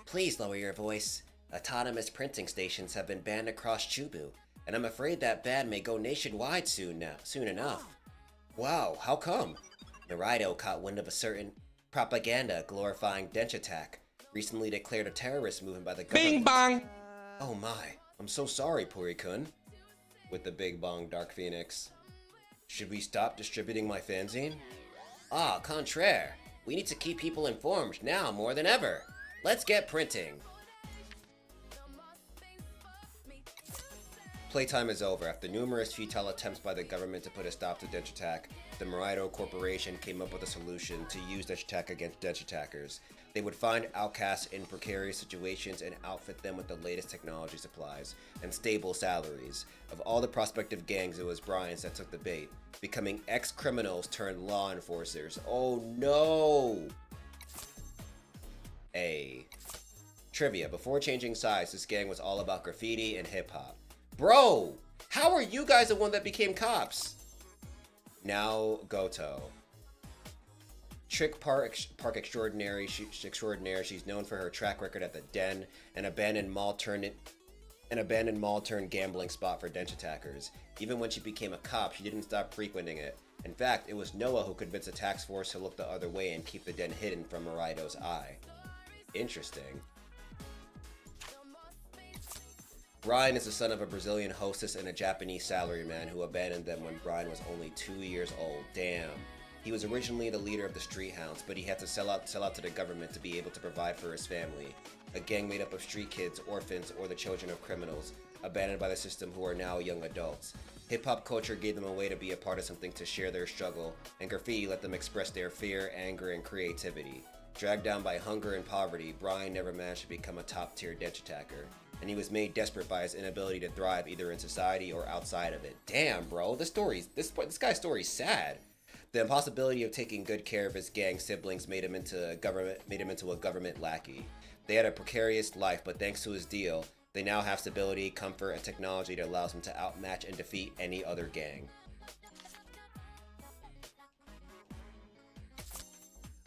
Please lower your voice. Autonomous printing stations have been banned across Chubu, and I'm afraid that ban may go nationwide soon enough. Wow, how come? Naruto caught wind of a certain propaganda glorifying Denshattack, recently declared a terrorist movement by the government. Bing bong! Oh my, I'm so sorry, Puri-kun. With the big bong, Dark Phoenix. Should we stop distributing my fanzine? Ah, contraire. We need to keep people informed now more than ever. Let's get printing. Playtime is over. After numerous futile attempts by the government to put a stop to Denshattack, the Morido Corporation came up with a solution to use Denshattack against Denshattackers. They would find outcasts in precarious situations and outfit them with the latest technology supplies and stable salaries. Of all the prospective gangs, it was Brian's that took the bait, becoming ex-criminals turned law enforcers. Oh no! Trivia. Before changing sides, this gang was all about graffiti and hip-hop. Bro! How are you guys the one that became cops? Now, Goto. Trick Park extraordinaire. She's known for her track record at the Den, an abandoned mall turned gambling spot for Denshattackers. Even when she became a cop, she didn't stop frequenting it. In fact, it was Noah who convinced the task force to look the other way and keep the Den hidden from Morido's eye. Interesting. Brian is the son of a Brazilian hostess and a Japanese salaryman who abandoned them when Brian was only 2 years old. Damn. He was originally the leader of the Street Hounds, but he had to sell out to the government to be able to provide for his family. A gang made up of street kids, orphans, or the children of criminals, abandoned by the system who are now young adults. Hip-hop culture gave them a way to be a part of something to share their struggle, and graffiti let them express their fear, anger, and creativity. Dragged down by hunger and poverty, Brian never managed to become a top-tier Denshattacker, and he was made desperate by his inability to thrive either in society or outside of it. Damn, bro, this guy's story's sad. The impossibility of taking good care of his gang siblings made him into a government lackey. They had a precarious life, but thanks to his deal, they now have stability, comfort, and technology that allows them to outmatch and defeat any other gang.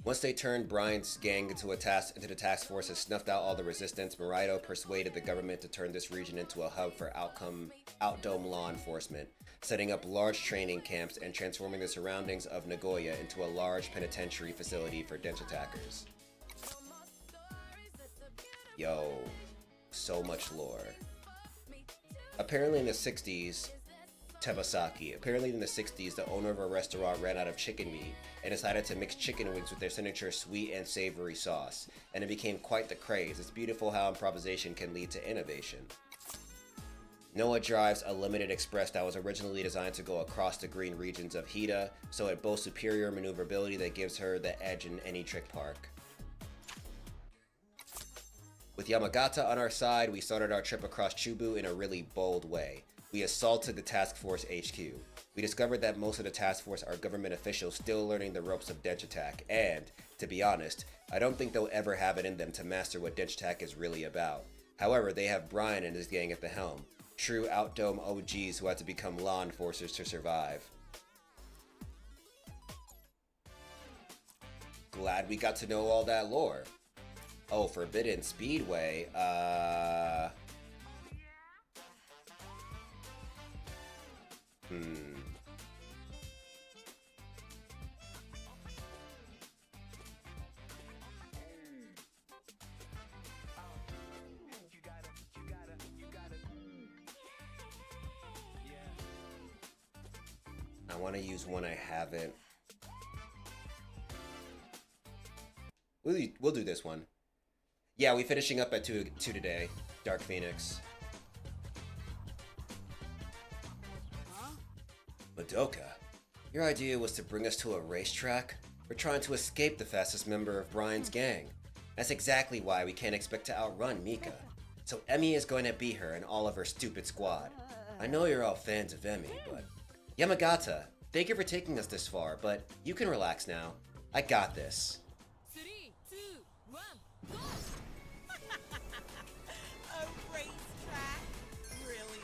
Once they turned Brian's gang into the task force and snuffed out all the resistance, Morido persuaded the government to turn this region into a hub for outdome law enforcement, setting up large training camps and transforming the surroundings of Nagoya into a large penitentiary facility for Denshattackers. Yo, so much lore. Apparently in the 60s, the owner of a restaurant ran out of chicken meat and decided to mix chicken wings with their signature sweet and savory sauce, and it became quite the craze. It's beautiful how improvisation can lead to innovation. Noah drives a limited express that was originally designed to go across the green regions of Hida, so it boasts superior maneuverability that gives her the edge in any trick park. With Yamagata on our side, we started our trip across Chubu in a really bold way. We assaulted the task force HQ. We discovered that most of the task force are government officials still learning the ropes of Denshattack, and, to be honest, I don't think they'll ever have it in them to master what Denshattack is really about. However, they have Brian and his gang at the helm, true Outdome OGs who had to become law enforcers to survive. Glad we got to know all that lore. Oh, Forbidden Speedway, I want to use one I haven't. We'll do this one. Yeah, we finishing up at 2 today. Dark Phoenix. Madoka, your idea was to bring us to a racetrack? We're trying to escape the fastest member of Brian's gang. That's exactly why we can't expect to outrun Mika. So Emmy is going to beat her and all of her stupid squad. I know you're all fans of Emmy, but... Yamagata, thank you for taking us this far, but you can relax now. I got this. 3, 2, 1, go! A racetrack? Really?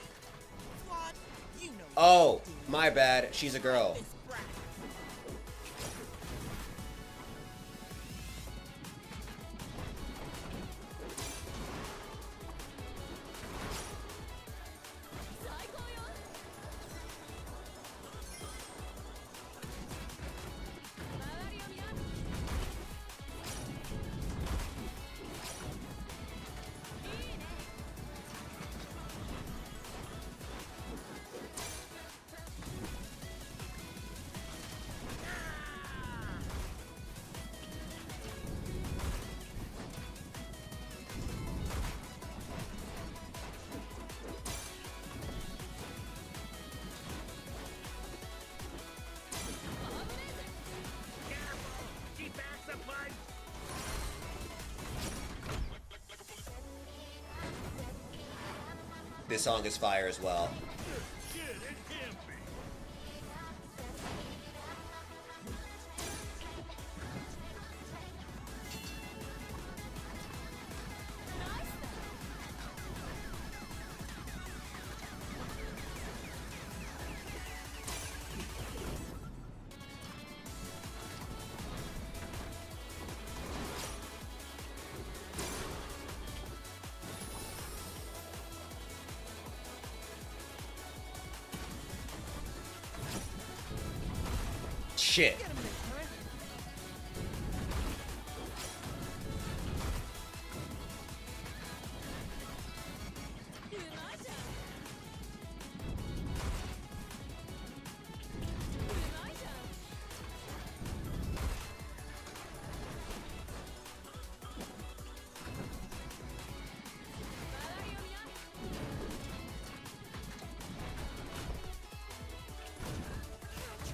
What? You know. Oh, my bad. She's a girl. This brat. This song is fire as well. Shit.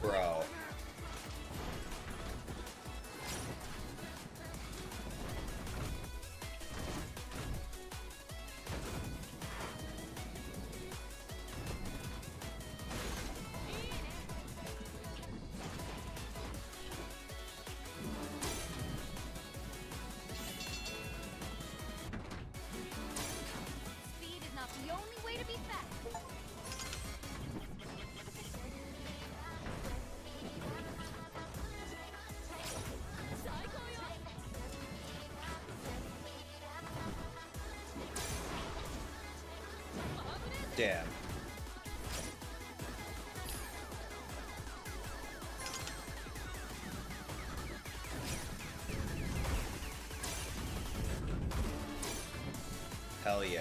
Bro. Speed is not the only way to be fast. Damn. Hell yeah.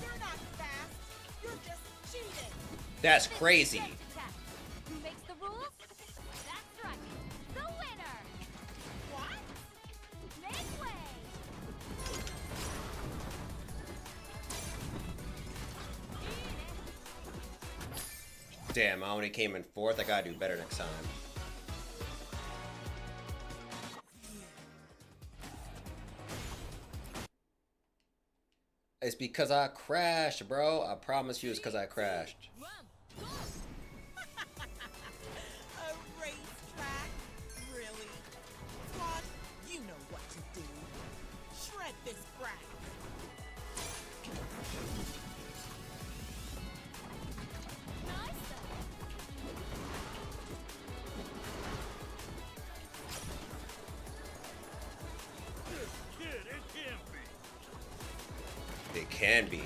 You're not fast. You're just cheating. That's crazy. Who makes the rules? That's right. The winner. What? Make way. Damn, I only came in 4th. I gotta do better next time. It's because I crashed, bro. I promise you it's because I crashed. A racetrack? Really? Squad, you know what to do. Shred this brat. It can be.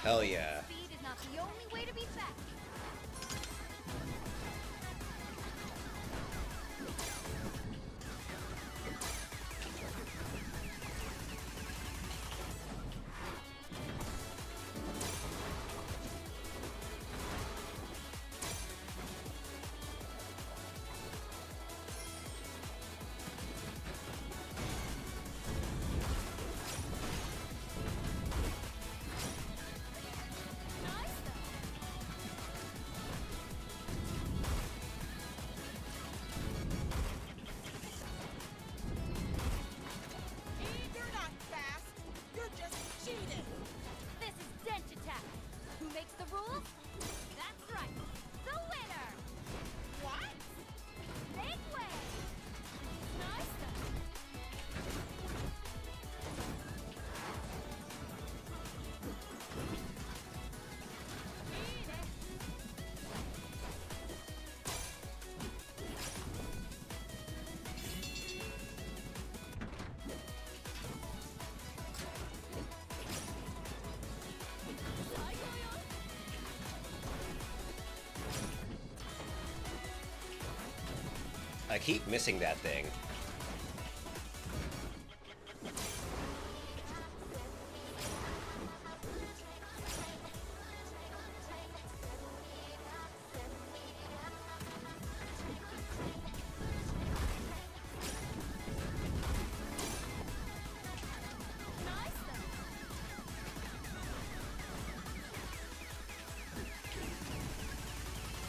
Hell yeah. Speed is not the only way to be fast. You're not fast. You're just cheating. This is Denshattack. Who makes the rules? That's right. The winner. What? Make way. Nice. I keep missing that thing.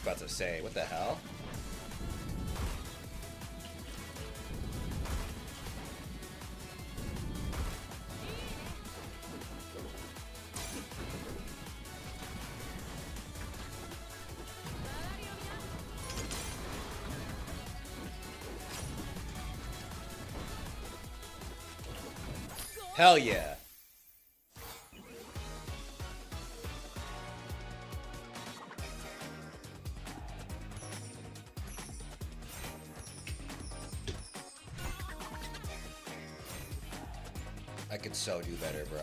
About to say, what the hell? Hell yeah. I could so do better, bro.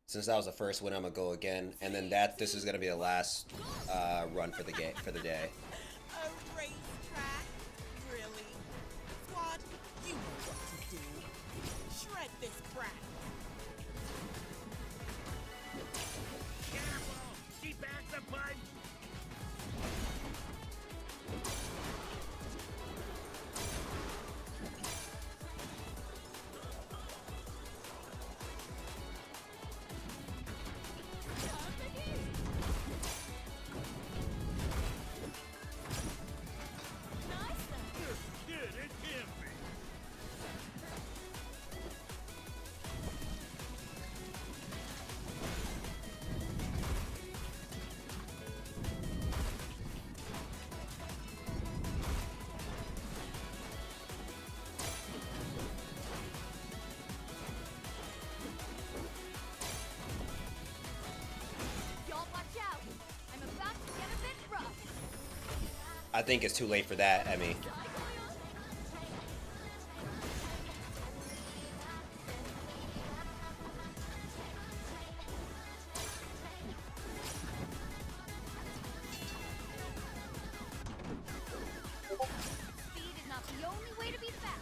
Since that was the first win, I'm gonna go again, and then this is gonna be the last run for the day. A racetrack? Really? Squad, you know what to do. Shred this brat. Careful! She backs a punch! I think it's too late for that, Emmy. Speed is not the only way to be fast.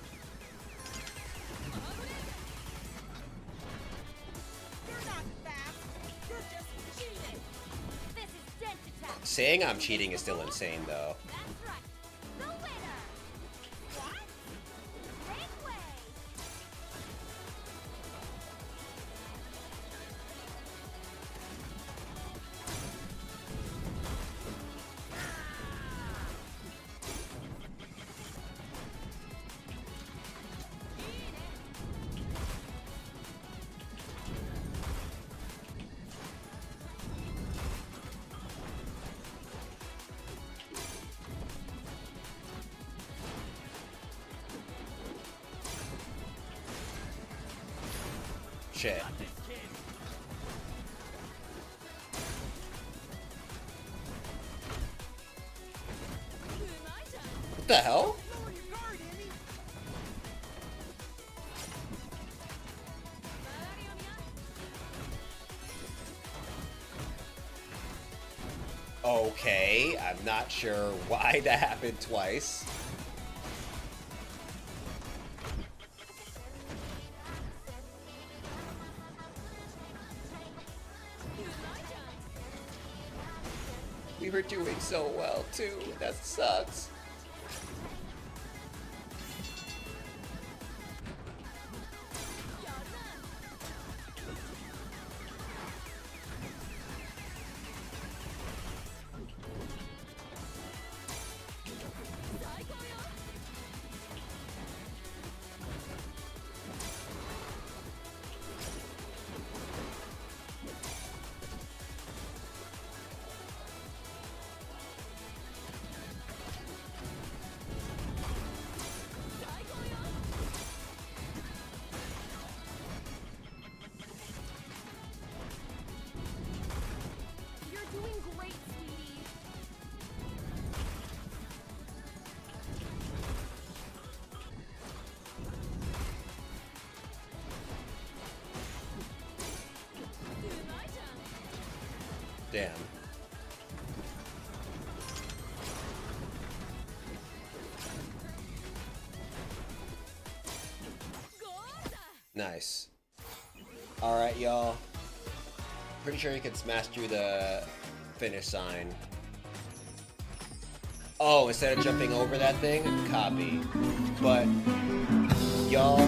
You're not fast. You're just cheating. This is Denshattack. Saying I'm cheating is still insane, though. That's right. The winner. What? Make way. Shit. What the hell? Lower your guard, Emmy. Okay, I'm not sure why that happened twice. We were doing so well too. That sucks. You're doing great, sweetie. Damn. Nice. Alright, y'all. Pretty sure you can smash through the finish sign. Oh, instead of jumping over that thing? Copy. But, y'all,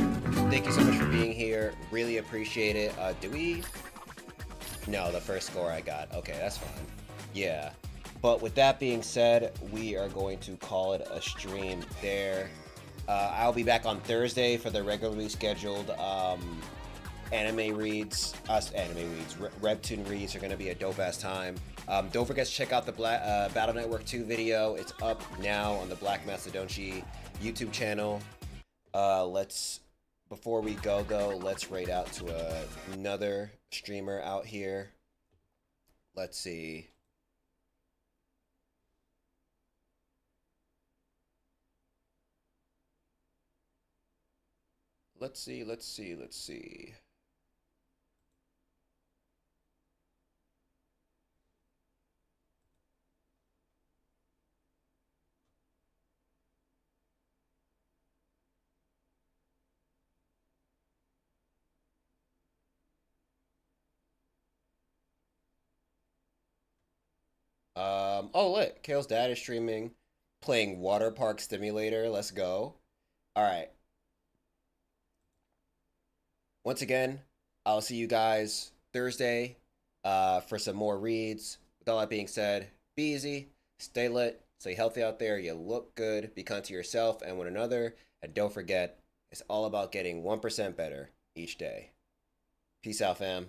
thank you so much for being here. Really appreciate it. Do we? No, the first score I got. Okay, that's fine. Yeah. But with that being said, we are going to call it a stream there. I'll be back on Thursday for the regularly scheduled anime reads. Webtoon reads are going to be a dope-ass time. Don't forget to check out the Battle Network 2 video. It's up now on the Black Mastadonte YouTube channel. Before we go though, let's raid out to another streamer out here. Let's see. Let's see. Oh look, Kale's dad is streaming, playing Water Park Simulator. Let's go. Alright. Once again, I'll see you guys Thursday for some more reads. With all that being said, be easy, stay lit, stay healthy out there, you look good, be kind to yourself and one another, and don't forget, it's all about getting 1% better each day. Peace out, fam.